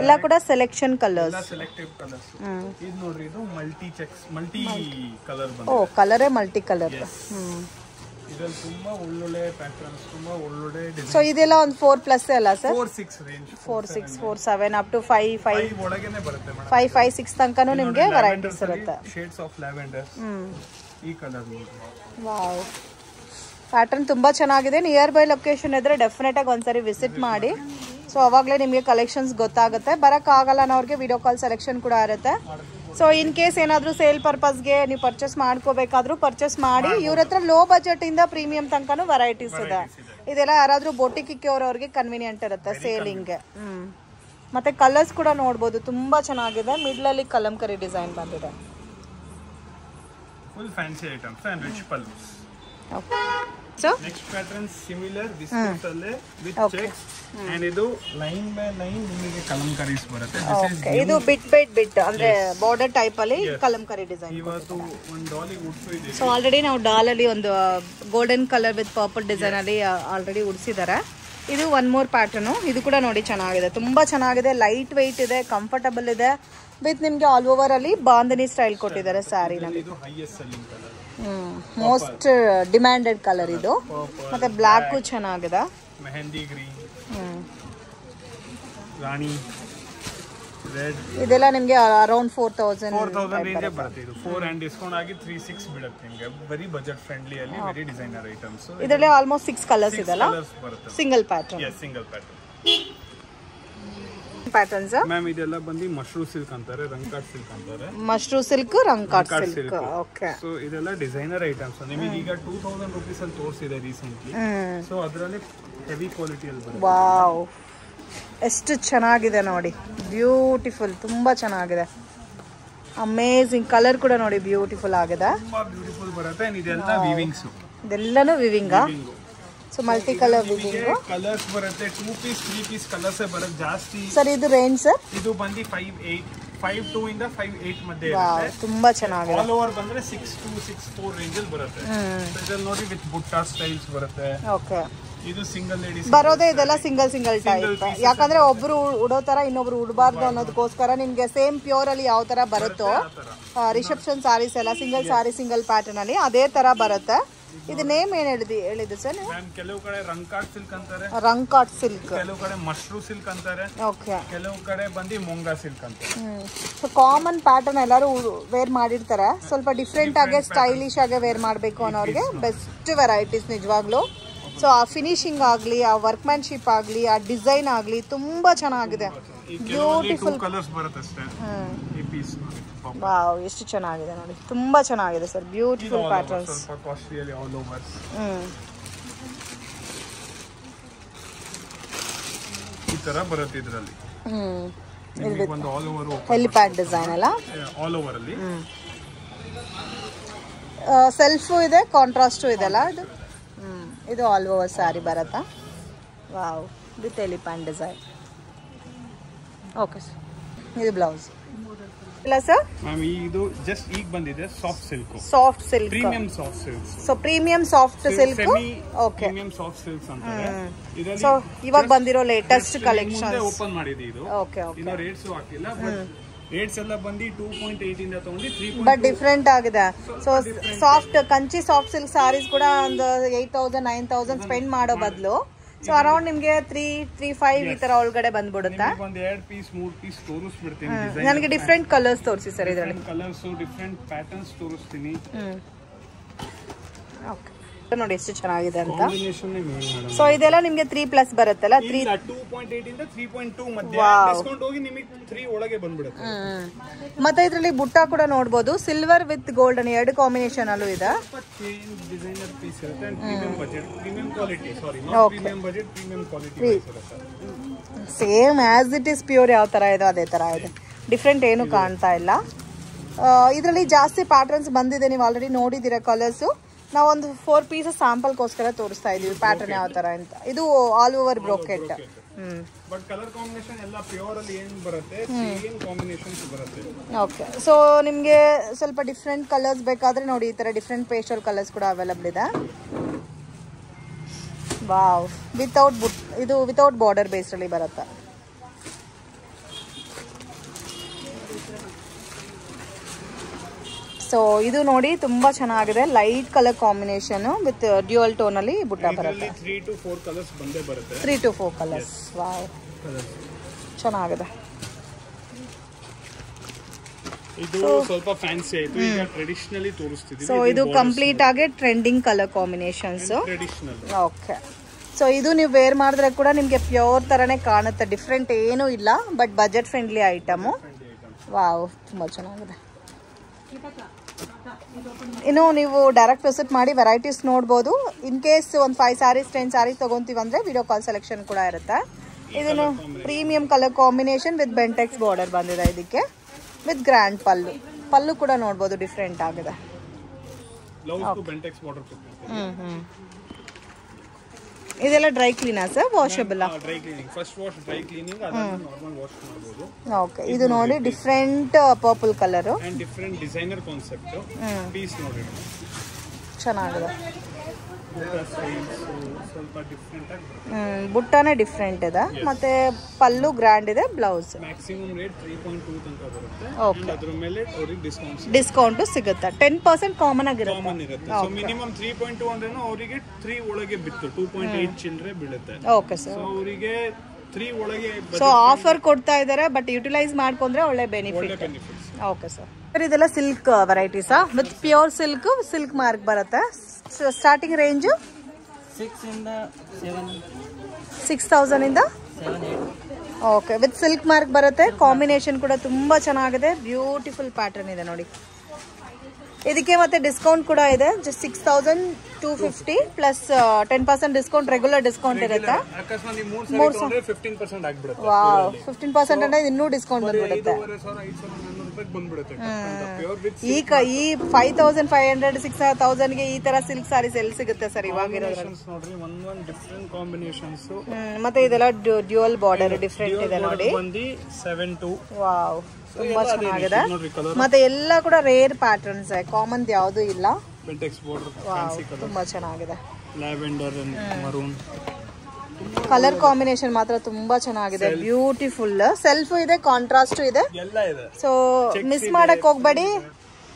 ಎಲ್ಲ ಕೂಡ ಸೆಲೆಕ್ಷನ್ ಕಲರ್ಸ್, ಎಲ್ಲ ಸೆಲೆಕ್ಟಿವ್ ಕಲರ್ಸ್. ಇದು ನೋಡ್ರಿ, ಇದು ಮಲ್ಟಿ ಕಲರ್ ಬಂದಿದೆ. ಓ, ಕಲರೇ ಮಲ್ಟಿ ಕಲರ್. ಇದರಲ್ಲಿ ತುಂಬಾ ಒಳ್ಳೊಳ್ಳೆ ಪ್ಯಾಟರ್ನ್ಸ್, ತುಂಬಾ ಒಳ್ಳೊಳ್ಳೆ ಡಿಸೈನ್. ಸೊ ಇದೆಲ್ಲ ಒಂದು 4+ ಅಲ್ಲ ಸರ್? 4-6 ರೇಂಜ್. 4-6 4-7 ಅಪ್ ಟು 5 ಒಳಗೇನೆ ಬರುತ್ತೆ ಮೇಡಂ. 5-6 ತನಕನೂ ನಿಮಗೆ ವೆರೈಟೀಸ್ ಇರುತ್ತೆ. Shades of lavender. ಈ ಕಲರ್ ನೋಡಿ. ವಾವ್, ಪ್ಯಾಟರ್ನ್ ತುಂಬಾ ಚೆನ್ನಾಗಿದೆ. ನಿಯರ್ ಬೈ ಲೊಕೇಶನ್ ಇದ್ರೆ ಡೆಫಿನೆಟ್ ಆಗಿ ಒಂದ್ಸರಿ ವಿಸಿಟ್ ಮಾಡಿ. ಸೊ ಅವಾಗಲೇ ನಿಮಗೆ ಕಲೆಕ್ಷನ್ಸ್ ಗೊತ್ತಾಗುತ್ತೆ. ಬರೋಕ್ಕಾಗಲ್ಲ ಅನ್ನೋರಿಗೆ ವಿಡಿಯೋ ಕಾಲ್ ಸೆಲೆಕ್ಷನ್ ಕೂಡ ಇರುತ್ತೆ. ಸೊ ಇನ್ ಕೇಸ್ ಏನಾದರೂ ಸೇಲ್ ಪರ್ಪಸ್ಗೆ ನೀವು ಪರ್ಚೇಸ್ ಮಾಡ್ಕೋಬೇಕಾದ್ರೂ ಪರ್ಚೇಸ್ ಮಾಡಿ. ಇವ್ರ ಹತ್ರ ಲೋ ಬಜೆಟ್ ಇಂದ ಪ್ರೀಮಿಯಂ ತನಕನೂ ವೆರೈಟೀಸ್ ಇದೆ. ಇದೆಲ್ಲ ಯಾರಾದರೂ ಬೋಟಿಕ್ಕಿರೋರಿಗೆ ಕನ್ವೀನಿಯಂಟ್ ಇರುತ್ತೆ ಸೇಲಿಂಗ್ಗೆ. ಮತ್ತೆ ಕಲರ್ಸ್ ಕೂಡ ನೋಡ್ಬೋದು, ತುಂಬಾ ಚೆನ್ನಾಗಿದೆ. ಮಿಡ್ಲಲ್ಲಿ ಕಲಂಕರಿ ಡಿಸೈನ್ ಬಂದಿದೆ. Full fancy items and rich pallus. Okay. So next pattern similar biscuits ಅಲ್ಲೇ ವಿತ್ ಚೆಕ್ಸ್ ಅಂಡ್ ಇದು ಲೈನ್ ಬೈ ಲೈನ್ ನಿಮಗೆ ಕಲಂಕಾರೀಸ್ ಬರುತ್ತೆ. ಓಕೆ. ಇದು ಬಿಟ್ ಅಂದ್ರೆ ಬಾರ್ಡರ್ ಟೈಪ್ ಅಲ್ಲಿ ಕಲಂಕರಿ ಡಿಸೈನ್. ಇವತ್ತು ಒಂದು ಡಾಲಿ ಉಡ್ಸು ಇದೆ. ಸೊ ಆಲ್ರೆಡಿ ನಾವು ಡಾಲ್ ಅಲ್ಲಿ ಒಂದು golden colour with purple design ಅಲ್ಲಿ ಆಲ್ರೆಡಿ ಉಡ್ಸಿದ್ದಾರೆ. ಇದು ಒನ್ ಮೋರ್ ಪ್ಯಾಟರ್ನು. ಇದು ಕೂಡ ನೋಡಿ ಚೆನ್ನಾಗಿದೆ, ತುಂಬ ಚೆನ್ನಾಗಿದೆ, ಲೈಟ್ ವೆಯ್ಟ್ ಇದೆ, ಕಂಫರ್ಟಬಲ್ ಇದೆ. ವಿತ್ ನಿಮಗೆ ಆಲ್ ಓವರ್ ಅಲ್ಲಿ ಬಾಂಧನಿ ಸ್ಟೈಲ್ ಕೊಟ್ಟಿದ್ದಾರೆ ಸ್ಯಾರಿನಲ್ಲಿ. ಮೋಸ್ಟ್ ಡಿಮ್ಯಾಂಡೆಡ್ ಕಲರ್ ಇದು. ಮತ್ತೆ ಬ್ಲ್ಯಾಕ್ ಚೆನ್ನಾಗಿದೆ, ಮೆಹಂದಿ ಗ್ರೀನ್, ರಾಣಿ ರೆಡ್. ಇದೆಲ್ಲ ನಿಮಗೆ ಅರೌಂಡ್ 4000 ರೇಂಜ್ ಬರುತ್ತೆ. ಇದು 4 and ಡಿಸ್ಕೌಂಟ್ ಆಗಿ 36 ಬಿಡುತ್ತೆ ನಿಮಗೆ. ವೆರಿ ಬಜೆಟ್ ಫ್ರೆಂಡ್ಲಿ ಅಲ್ಲಿ ವೆರಿ ಡಿಸೈನರ್ ಐಟಮ್ಸ್. ಇದರಲ್ಲಿ ಆಲ್ಮೋಸ್ಟ್ 6 ಕಲರ್ಸ್ ಇದೆಲ್ಲ, single pattern. Yes, single pattern. Patterns ma'am ಇದೆಲ್ಲ ಬಂದು ಮಶ್ರೂ ಸಿಲ್ಕ್ ಅಂತಾರೆ, ರಂಕಾಟ್ ಸಿಲ್ಕ್ ಅಂತಾರೆ. Mashru silk, rangkat silk. Okay. So ಇದೆಲ್ಲ ಡಿಸೈನರ್ ಐಟಮ್ಸ್. ನಿಮಗೆ ಈಗ 2000 ರೂಪೀಸ್ ಅಲ್ಲಿ ತೋರಿಸಿದೆ ರೀಸೆಂಟ್ಲಿ. ಸೊ ಅದರಲ್ಲಿ ಹೆವಿ ಕ್ವಾಲಿಟಿ ಅಲ್ಲಿ ಬರುತ್ತೆ. ವಾವ್, ಎಷ್ಟು ಚೆನ್ನಾಗಿದೆ ನೋಡಿ, ಬ್ಯೂಟಿಫುಲ್, ತುಂಬಾ ಚೆನ್ನಾಗಿದೆ, ಅಮೇಜಿಂಗ್. ಕಲರ್ ಕೂಡ ನೋಡಿ ಬ್ಯೂಟಿಫುಲ್ ಆಗಿದೆ, ತುಂಬಾ ಬ್ಯೂಟಿಫುಲ್ ಬರುತ್ತೆ. ಇದೆಲ್ಲ ವೀವಿಂಗ್ಸ್, ಇದೆಲ್ಲನೂ ವಿವಿಂಗಾ? So multi colour weaving. Colours ಬರುತ್ತೆ, 2 ಪೀಸ್ 3 ಪೀಸ್ ಕಲರ್ಸ್ ಬರುತ್ತೆ ಜಾಸ್ತಿ. ಸರ್ ಇದು ರೇಂಜ್ ಸರ್? ಇದು ಬಂದು 5.2 ಇಂದ 5.8 ಮಧ್ಯೆ ಇರುತ್ತೆ. ತುಂಬಾ ಚೆನ್ನಾಗಿದೆ. ಆಲ್ ಓವರ್ ಬಂದ್ರೆ 6.2 6.4 ರೇಂಜ್ ಅಲ್ಲಿ ಬರುತ್ತೆ. ಇದರಲ್ಲಿ ನೋಡಿ ವಿತ್ ಬುಟ್ಟ ಸ್ಟೈಲ್ಸ್ ಬರುತ್ತೆ. ಓಕೆ. ಇದು ಸಿಂಗಲ್ ಲೇಡೀಸ್ ಬರೋದೇ ಇದೆಲ್ಲ ಸಿಂಗಲ್ ಟೈಪ್. ಯಾಕಂದ್ರೆ ಒಬ್ರು ಉಡೋ ತರ ಇನ್ನೊಬ್ರು ಉಡಬಾರ್ದು ಅನ್ನೋದಕ್ಕೋಸ್ಕರ ನಿಮ್ಗೆ ಸೇಮ್ ಪ್ಯೂರ್ ಅಲ್ಲಿ ಯಾವ ತರ ಬರುತ್ತೋ ರಿಸೆಪ್ಷನ್ ಸಾರೀಸ್ ಎಲ್ಲ ಸಿಂಗಲ್ ಸಾರಿ ಸಿಂಗಲ್ ಪ್ಯಾಟರ್ನ್ ಅಲ್ಲಿ ಅದೇ ತರ ಬರುತ್ತೆ. ಇದು ನೇಮ್ ಏನ್ ಹೇಳಿದ್ದು ಸರ್? ಕೆಲವು ಕಡೆ ರಂಕಾಟ್ ಸಿಲ್ಕ್ ಅಂತಾರೆ, ರಂಕಾಟ್ ಸಿಲ್ಕ್. ಕೆಲವು ಕಡೆ ಮಶ್ರೂ ಸಿಲ್ಕ್ ಅಂತಾರೆ. ಓಕೆ. ಕೆಲವು ಕಡೆ ಬಂದು ಮೊಂಗಾ ಸಿಲ್ಕ್ ಅಂತಾರೆ. ಸೊ ಕಾಮನ್ ಪ್ಯಾಟರ್ನ್ ಎಲ್ಲರೂ ವೇರ್ ಮಾಡಿರ್ತಾರೆ. ಸ್ವಲ್ಪ ಡಿಫ್ರೆಂಟ್ ಆಗಿ ಸ್ಟೈಲಿಶ್ ಆಗಿ ವೇರ್ ಮಾಡಬೇಕು ಅನ್ನೋರಿಗೆ ಬೆಸ್ಟ್ ವೆರೈಟೀಸ್ ನಿಜವಾಗ್ಲೂ. ಸೊ ಆ ಫಿನಿಶಿಂಗ್ ಆಗಲಿ, ಆ ವರ್ಕ್ಮ್ಯಾನ್ಶಿಪ್ ಆಗಲಿ, ಆ ಡಿಸೈನ್ ಆಗಲಿ ತುಂಬಾ ಚೆನ್ನಾಗಿದೆ, ಬ್ಯೂಟಿಫುಲ್. ಕಲರ್ಸ್ ಬರುತ್ತೆ ಅಷ್ಟೇ. ಈ ಪೀಸ್ ವಾವ್, ಎಷ್ಟು ಚೆನ್ನಾಗಿದೆ ನೋಡಿ, ತುಂಬಾ ಚೆನ್ನಾಗಿದೆ ಸರ್, ಬ್ಯೂಟಿಫುಲ್ ಪ್ಯಾಟರ್ನ್ಸ್. ಸ್ವಲ್ಪ ಕಾಸ್ಟ್ಲಿ ಆಲ್ ಓವರ್. ಈ ತರ ಬರುತ್ತೆ ಇದರಲ್ಲಿ. ಒಂದು ಆಲ್ ಓವರ್ ಹೆಲಿಪ್ಯಾಡ್ ಡಿಸೈನ್ ಅಲ್ಲ, ಆಲ್ ಓವರ್ ಅಲ್ಲಿ ಸೆಲ್ಫ್ ಇದೆ, ಕಾಂಟ್ರಾಸ್ಟ್ ಇದೆ ಅಲ್ಲ ಇದು. ಇದು ಆಲ್ ಓವರ್ ಸ್ಯಾರಿ ಬರುತ್ತಾ? Wow, with elephant design. Okay sir, ಇದು ಬ್ಲೌಸ್ ಇಲ್ಲ ಸರ್? ಮ್ಯಾಮ್ ಇದು ಜಸ್ಟ್ ಈಗ ಬಂದಿದೆ soft silk. Soft silk, premium soft silk. So premium soft silk. Okay. Premium soft silks ಅಂತಾರೆ. ಇದರಲ್ಲಿ ಸೊ ಇವಾಗ ಬಂದಿರೋ ಲೇಟೆಸ್ಟ್ ಕಲೆಕ್ಷನ್ ಓಪನ್ ಮಾಡಿದೆ ಇದು. Okay okay. ಇನ್ನು ರೇಟ್ಸ್ ಹಾಕಿಲ್ಲ, ಬಟ್ ರೇಟ್ಸ್ ಎಲ್ಲ ಬಂದು 2.8 ಇಂದ ತಗೊಂಡು 3. ಬಟ್ ಡಿಫ್ರೆಂಟ್ ಆಗಿದೆ. So soft Kanchi soft silk sarees ಕೂಡ ಒಂದು 8000 9000 ಸ್ಪೆಂಡ್ ಮಾಡೋ ಬದಲು ಸೊ ಅರೌಂಡ್ ನಿಮ್ಗೆ 3-5 ಈ ತರ ಒಳಗಡೆ ಬಂದ್ಬಿಡುತ್ತೆ. ಒಂದು 2 ಪೀಸ್ 3 ಪೀಸ್ ತೋರಿಸ್ಬಿಡ್ತೀನಿ. ನನಗೆ ಡಿಫ್ರೆಂಟ್ ಕಲರ್ಸ್ ತೋರಿಸಿ ಸರ್ ಇದರಲ್ಲಿ. ಕಲರ್ಸ್ ಡಿಫ್ರೆಂಟ್ ಪ್ಯಾಟರ್ನ್ಸ್ ತೋರಿಸ್ತೀನಿ. ಓಕೆ, ನೋಡಿ ಎಷ್ಟು ಚೆನ್ನಾಗಿದೆ ಅಂತ. ಕಾಂಬಿನೇಷನ್ ನೇ ಮೇನ್ ಮೇಡಂ. ಸೊ ಇದೆಲ್ಲ ನಿಮಗೆ 3+ ಬರುತ್ತಲ್ಲ, 2.8 ಇಂದ 3.2 ಮಧ್ಯೆ ಡಿಸ್ಕೌಂಟ್ ಹೋಗಿ ನಿಮಗೆ 3 ಒಳಗೆ ಬಂದ್ಬಿಡುತ್ತೆ. ಮತ್ತೆ ಇದರಲ್ಲಿ ಬುಟ್ಟ ಕೂಡ ನೋಡಬಹುದು, ಸಿಲ್ವರ್ ವಿತ್ ಗೋಲ್ಡನ್ 2 ಕಾಂಬಿನೇಷನ್ ಅಲ್ಲೂ ಇದೆ. ಡಿಸೈನರ್ ಪೀಸ್ ಇರುತ್ತೆ and premium budget, premium quality, sorry not premium budget, premium quality ಇರುತ್ತೆ. Same as it is pure ಯಾವ ತರ ಇದೆ ಅದೇ ತರ ಇದೆ, ಡಿಫ್ರೆಂಟ್ ಏನು ಕಾಣ್ತಾ ಇಲ್ಲ. ಇದರಲ್ಲಿ ಜಾಸ್ತಿ ಪ್ಯಾಟರ್ನ್ಸ್ ಬಂದಿದೆ, ನೀವು ಆಲ್ರೆಡಿ ನೋಡಿದ್ದೀರಾ ಕಲರ್ಸ್. ನಾವೊಂದು 4 ಪೀಸಸ್ ಸ್ಯಾಂಪಲ್ಗೋಸ್ಕರ ತೋರಿಸ್ತಾ ಇದೀವಿ ಪ್ಯಾಟರ್ನ್ ಯಾವ ತರ ಅಂತ. ಇದು all over brocade. But colour combination ಎಲ್ಲ ಪ್ಯೂರ್ ಅಲ್ಲಿ ಏನು ಬರುತ್ತೆ ಸೇಮ್ ಕಾಂಬಿನೇಷನ್ಸ್ ಬರುತ್ತೆ. ಓಕೆ. ಸೊ ನಿಮಗೆ ಸ್ವಲ್ಪ ಡಿಫ್ರೆಂಟ್ ಕಲರ್ಸ್ ಬೇಕಾದ್ರೆ ನೋಡಿ, ಈ ತರ ಡಿಫ್ರೆಂಟ್ ಪೇಸ್ಟಲ್ ಕಲರ್ಸ್ ಕೂಡ ಅವೈಲಬಲ್ ಇದೆ. ವಾವ್, ಇದು ವಿತೌಟ್ ಬಾರ್ಡರ್ ಬೇಸ್ಡ್ ಅಲ್ಲಿ ಬರುತ್ತೆ. ಸೊ ಇದು ನೋಡಿ ತುಂಬಾ ಚೆನ್ನಾಗಿದೆ, light colour combination with dual tone ಅಲ್ಲಿ ಬುಟ್ಟ ಬರುತ್ತೆ. 3 to 4 ಕಲರ್ಸ್ ಬಂದೇ ಬರುತ್ತೆ. 3 to 4 ಕಲರ್ಸ್. ವಾವ್, ಚೆನ್ನಾಗಿದೆ. ಇದು ಸ್ವಲ್ಪ ಫ್ಯಾನ್ಸಿ ಆಯ್ತು, ಈಗ ಟ್ರೆಡಿಷನಲಿ ತೋರಿಸ್ತಿದ್ದೀವಿ. ಸೊ ಇದು ಕಂಪ್ಲೀಟ್ ಆಗಿ trending colour combinations. Traditional. Okay. So ಇದು ನೀವು ವೇರ್ ಮಾಡಿದ್ರೆ ಕೂಡ ನಿಮಗೆ ಪ್ಯೂರ್ ತರನೇ ಕಾಣುತ್ತೆ, ಡಿಫ್ರೆಂಟ್ ಏನೂ ಇಲ್ಲ, but budget friendly item. Wow, ತುಂಬಾ ಚೆನ್ನಾಗಿದೆ. ಇನ್ನು ನೀವು ಡೈರೆಕ್ಟ್ ವಿಸಿಟ್ ಮಾಡಿ ವೆರೈಟೀಸ್ ನೋಡ್ಬೋದು. ಇನ್ ಕೇಸ್ ಒಂದು 5 ಸ್ಯಾರೀಸ್ 10 ಸ್ಯಾರೀಸ್ ತಗೊಂತೀವಿ ಅಂದ್ರೆ ವಿಡಿಯೋ ಕಾಲ್ ಸೆಲೆಕ್ಷನ್ ಕೂಡ ಇರುತ್ತೆ. ಇದನ್ನು premium colour combination with Bentex border ಬಂದಿದೆ ಇದಕ್ಕೆ, ವಿತ್ ಗ್ರ್ಯಾಂಡ್ ಪಲ್ಲು ಕೂಡ ನೋಡ್ಬೋದು, ಡಿಫ್ರೆಂಟ್ ಆಗಿದೆ. ಇದೆಲ್ಲ ಡ್ರೈ ಕ್ಲೀನಾ sir, washable? Dry cleaning, first wash dry cleaning, ಅದನ್ನ ನಾರ್ಮಲ್ ವಾಶ್ ಮಾಡಬಹುದು. ಓಕೆ. ಇದು ನೋಡಿ different purple colour and different designer concept piece ನೋಡಿ, ಚೆನ್ನಾಗಿದೆ. ಸ್ವಲ್ಪ ಡಿಫ್ರೆಂಟ್ ಆಗಿ ಬರುತ್ತೆ. ಬುಟ್ಟಾನೇ ಡಿಫ್ರೆಂಟ್ ಇದೆ ಮತ್ತೆ ಪಲ್ಲು ಗ್ರ್ಯಾಂಡ್ ಇದೆ. ಬ್ಲೌಸ್ ಮ್ಯಾಕ್ಸಿಮಮ್ ರೇಟ್ 3.2 ತನಕ ಬರುತ್ತೆ. ಓಕೆ, ಅದ್ರ ಮೇಲೆ ಅವ್ರಿಗೆ ಡಿಸ್ಕೌಂಟ್ ಸಿಗುತ್ತೆ. 10% ಕಾಮನ್ ಆಗಿರುತ್ತೆ. ಕಾಮನ್ ಇರುತ್ತೆ. ಸೊ ಮಿನಿಮಮ್ 3.2 ಅಂದ್ರೇನು ಅವರಿಗೆ 3 ಒಳಗೆ ಬಿತ್ತು 2.8 ಚಿಲ್ಲರೆ ಬೀಳುತ್ತೆ. Okay sir. ಸೊ ಅವರಿಗೆ 3 ಒಳಗೆ ಸೊ ಆಫರ್ ಕೊಡ್ತಾ ಇದ್ದಾರೆ, ಬಟ್ ಯುಟಿಲೈಸ್ ಮಾಡ್ಕೊಂಡ್ರೆ ಒಳ್ಳೆ ಬೆನಿಫಿಟ್. Okay sir. ಸರ್ ಇದೆಲ್ಲ ಸಿಲ್ಕ್ ವೆರೈಟೀಸಾ ವಿತ್ ಪ್ಯೂರ್ ಸಿಲ್ಕ್ ಮಾರ್ಕ್ ಬರುತ್ತೆ. ಸ್ಟಾರ್ಟಿಂಗ್ ರೇಂಜು 6,000 ಇಂದ 7,800. ಓಕೆ, ವಿತ್ ಸಿಲ್ಕ್ ಮಾರ್ಕ್ ಬರುತ್ತೆ. ಕಾಂಬಿನೇಷನ್ ಕೂಡ ತುಂಬಾ ಚೆನ್ನಾಗಿದೆ. ಬ್ಯೂಟಿಫುಲ್ ಪ್ಯಾಟರ್ನ್ ಇದೆ ನೋಡಿ. ಇದಕ್ಕೆ ಮತ್ತೆ ಡಿಸ್ಕೌಂಟ್ ಕೂಡ ಇದೆ. Just 6,250 plus 10% discount, regular discount ಇರುತ್ತೆ. ಅಕಸ್ಮಾತ್ 15% ಆಗ್ಬಿಡುತ್ತೆ. ವಾವ್, 15% ಅಂದ್ರೆ ಇನ್ನೂ ಡಿಸ್ಕೌಂಟ್ ಬಂದ್ಬಿಡುತ್ತೆ. ಈ 5,500 6,000 ಗೆ ಈ ತರ ಸಿಲ್ಕ್ ಸಾರೀಸ್ ಎಲ್ಲಿ ಸಿಗುತ್ತೆ ಸರ್ ಇವಾಗ ನೋಡ್ರಿ. ಒಂದೊಂದು ಡಿಫ್ರೆಂಟ್ ಕಾಂಬಿನೇಷನ್ಸ್. ಮತ್ತೆ ಇದೆಲ್ಲ ಡ್ಯುಯಲ್ ಬಾರ್ಡರ್ ಡಿಫ್ರೆಂಟ್ ಇದೆ ನೋಡಿ. 7-2. ವಾವ್, ತುಂಬಾ ಚೆನ್ನಾಗಿದೆ. ಮತ್ತೆ ಎಲ್ಲ ಕೂಡ ರೇರ್ ಪ್ಯಾಟರ್ನ್ಸ್, ಕಾಮನ್ ಯಾವುದು ಇಲ್ಲ. ಬೆಂಟೆಕ್ಸ್ ಬಾರ್ಡರ್, ಫ್ಯಾನ್ಸಿ ಕಲರ್ ತುಂಬಾ ಚೆನ್ನಾಗಿದೆ. Lavender and maroon colour combination ಮಾತ್ರ ತುಂಬಾ ಚೆನ್ನಾಗಿದೆ. ಬ್ಯೂಟಿಫುಲ್ ಸೆಲ್ಫ್ ಇದೆ, ಕಾಂಟ್ರಾಸ್ಟ್ ಇದೆ, ಎಲ್ಲ ಇದೆ. ಸೊ ಮಿಸ್ ಮಾಡಕ್ ಹೋಗ್ಬೇಡಿ.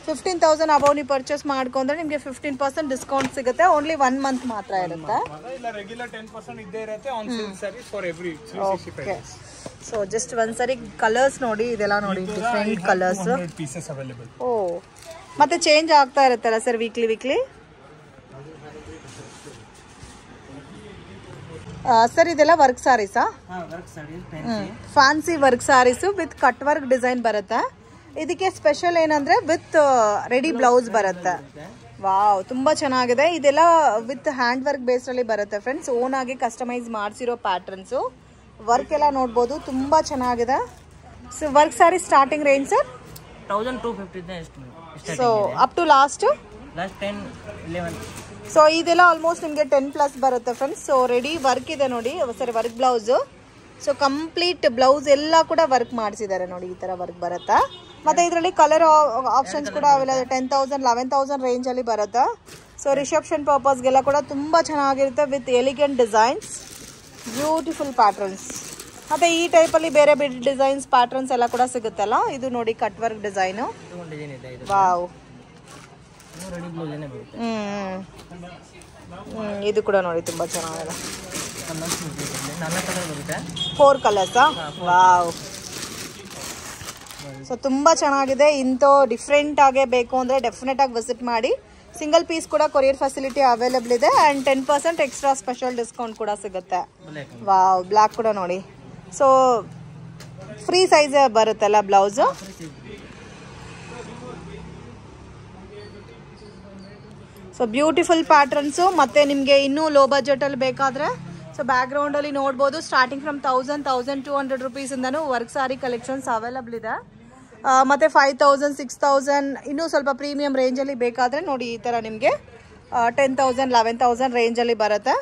15,000 ಅಬೌವ್ ನೀವು ಪರ್ಚೇಸ್ ಮಾಡ್ಕೊಂಡ್ರೆ ನಿಮಗೆ 15% ಡಿಸ್ಕೌಂಟ್ ಸಿಗುತ್ತೆ. ಓನ್ಲಿ 1 ಮಂತ್ ಮಾತ್ರ ಇರುತ್ತೆ. ಇಲ್ಲ ರೆಗ್ಯುಲರ್ 10% ಇದ್ದೇ ಇರುತ್ತೆ on silk saris for every 365 days. So just ಒಂದ್ಸರಿ ಕಲರ್ಸ್ ನೋಡಿ. ಇದೆಲ್ಲ ನೋಡಿ different colours pieces available. Oh, ಮತ್ತೆ ಚೇಂಜ್ ಆಗ್ತಾ ಇರುತ್ತಲ್ಲ ಸರ್ ವೀಕ್ಲಿ. ಸರ್ ಇದೆಲ್ಲ ವರ್ಕ್ ಸಾರೀಸಾ? Fancy work saris with cut work design ಬರುತ್ತೆ. ಇದಕ್ಕೆ ಸ್ಪೆಷಲ್ ಏನಂದ್ರೆ ವಿತ್ ರೆಡಿ ಬ್ಲೌಸ್ ಬರುತ್ತೆ. ವಾವ್, ತುಂಬಾ ಚೆನ್ನಾಗಿದೆ. ಇದೆಲ್ಲ ವಿತ್ ಹ್ಯಾಂಡ್ ವರ್ಕ್ ಬೇಸ್ ಅಲ್ಲಿ ಬರುತ್ತೆ ಫ್ರೆಂಡ್ಸ್. ಓನ್ ಆಗಿ ಕಸ್ಟಮೈಸ್ ಮಾಡಿಸಿರೋ ಪ್ಯಾಟರ್ನ್ಸ್. ವರ್ಕ್ ಎಲ್ಲ ನೋಡ್ಬೋದು, ತುಂಬಾ ಚೆನ್ನಾಗಿದೆ. So work saree starting range sir 1,250. So up to last 10-11. So ಇದೆಲ್ಲ ಆಲ್ಮೋಸ್ಟ್ ನಿಮಗೆ 10+ ಬರುತ್ತೆ ಫ್ರೆಂಡ್ಸ್. ಸೊ ರೆಡಿ ವರ್ಕ್ ಇದೆ ನೋಡಿ. ಸರಿ, work blouse. So complete blouse ಎಲ್ಲ ಕೂಡ ವರ್ಕ್ ಮಾಡಿಸಿದ್ದಾರೆ ನೋಡಿ. ಈ ತರ ವರ್ಕ್ ಬರುತ್ತೆ. ಮತ್ತೆ ಇದರಲ್ಲಿ ಕಲರ್ ಆಪ್ಷನ್ಸ್ ಕೂಡ ಅವೈಲೇಬಲ್. 10,000 11,000 ರೇಂಜ್ ಅಲ್ಲಿ ಬರುತ್ತೆ. ಸೊ ರಿಸೆಪ್ಷನ್ ಪರ್ಪಸ್ಗೆಲ್ಲ ಕೂಡ ತುಂಬಾ ಚೆನ್ನಾಗಿರುತ್ತೆ with elegant designs, beautiful patterns. ಮತ್ತೆ ಈ ಟೈಪ್ ಅಲ್ಲಿ ಬೇರೆ ಬೇರೆ ಡಿಸೈನ್ಸ್ ಪ್ಯಾಟರ್ನ್ಸ್ ಎಲ್ಲ ಕೂಡ ಸಿಗುತ್ತಲ್ಲ. ಇದು ನೋಡಿ ಕಟ್ ವರ್ಕ್ ಡಿಸೈನು. ವಾವ್, ಇದು ಕೂಡ ನೋಡಿ ತುಂಬಾ ಚೆನ್ನಾಗಿದೆ. 4 ಕಲರ್ಸಾ? ವಾವ್, ಸೊ ತುಂಬಾ ಚೆನ್ನಾಗಿದೆ. ಇಂಥ ಡಿಫ್ರೆಂಟ್ ಆಗೇ ಬೇಕು ಅಂದ್ರೆ ಡೆಫಿನೆಟ್ ಆಗಿ ವಿಸಿಟ್ ಮಾಡಿ. ಸಿಂಗಲ್ ಪೀಸ್ ಕೂಡ ಕೊರಿಯರ್ ಫೆಸಿಲಿಟಿ ಅವೈಲೇಬಲ್ ಇದೆ ಅಂಡ್ 10% ಎಕ್ಸ್ಟ್ರಾ ಸ್ಪೆಷಲ್ ಡಿಸ್ಕೌಂಟ್ ಕೂಡ ಸಿಗುತ್ತೆ. ವಾವ್, ಬ್ಲಾಕ್ ಕೂಡ ನೋಡಿ. ಸೊ ಫ್ರೀ ಸೈಜ್ ಬರುತ್ತಲ್ಲ ಬ್ಲೌಸ್. So beautiful patterns. ಮತ್ತೆ ನಿಮಗೆ ಇನ್ನೂ ಲೋ ಬಜೆಟಲ್ಲಿ ಬೇಕಾದರೆ ಸೊ ಬ್ಯಾಕ್ಗ್ರೌಂಡಲ್ಲಿ ನೋಡ್ಬೋದು. ಸ್ಟಾರ್ಟಿಂಗ್ ಫ್ರಮ್ 1,200 ರುಪೀಸಿಂದನೂ ವರ್ಕ್ ಸಾರಿ ಕಲೆಕ್ಷನ್ಸ್ ಅವೈಲಬಲ್ ಇದೆ. ಮತ್ತು 5,000 6,000 ಇನ್ನೂ ಸ್ವಲ್ಪ ಪ್ರೀಮಿಯಂ ರೇಂಜಲ್ಲಿ ಬೇಕಾದರೆ ನೋಡಿ ಈ ಥರ ನಿಮಗೆ 10,000 11,000 ರೇಂಜಲ್ಲಿ ಬರುತ್ತೆ.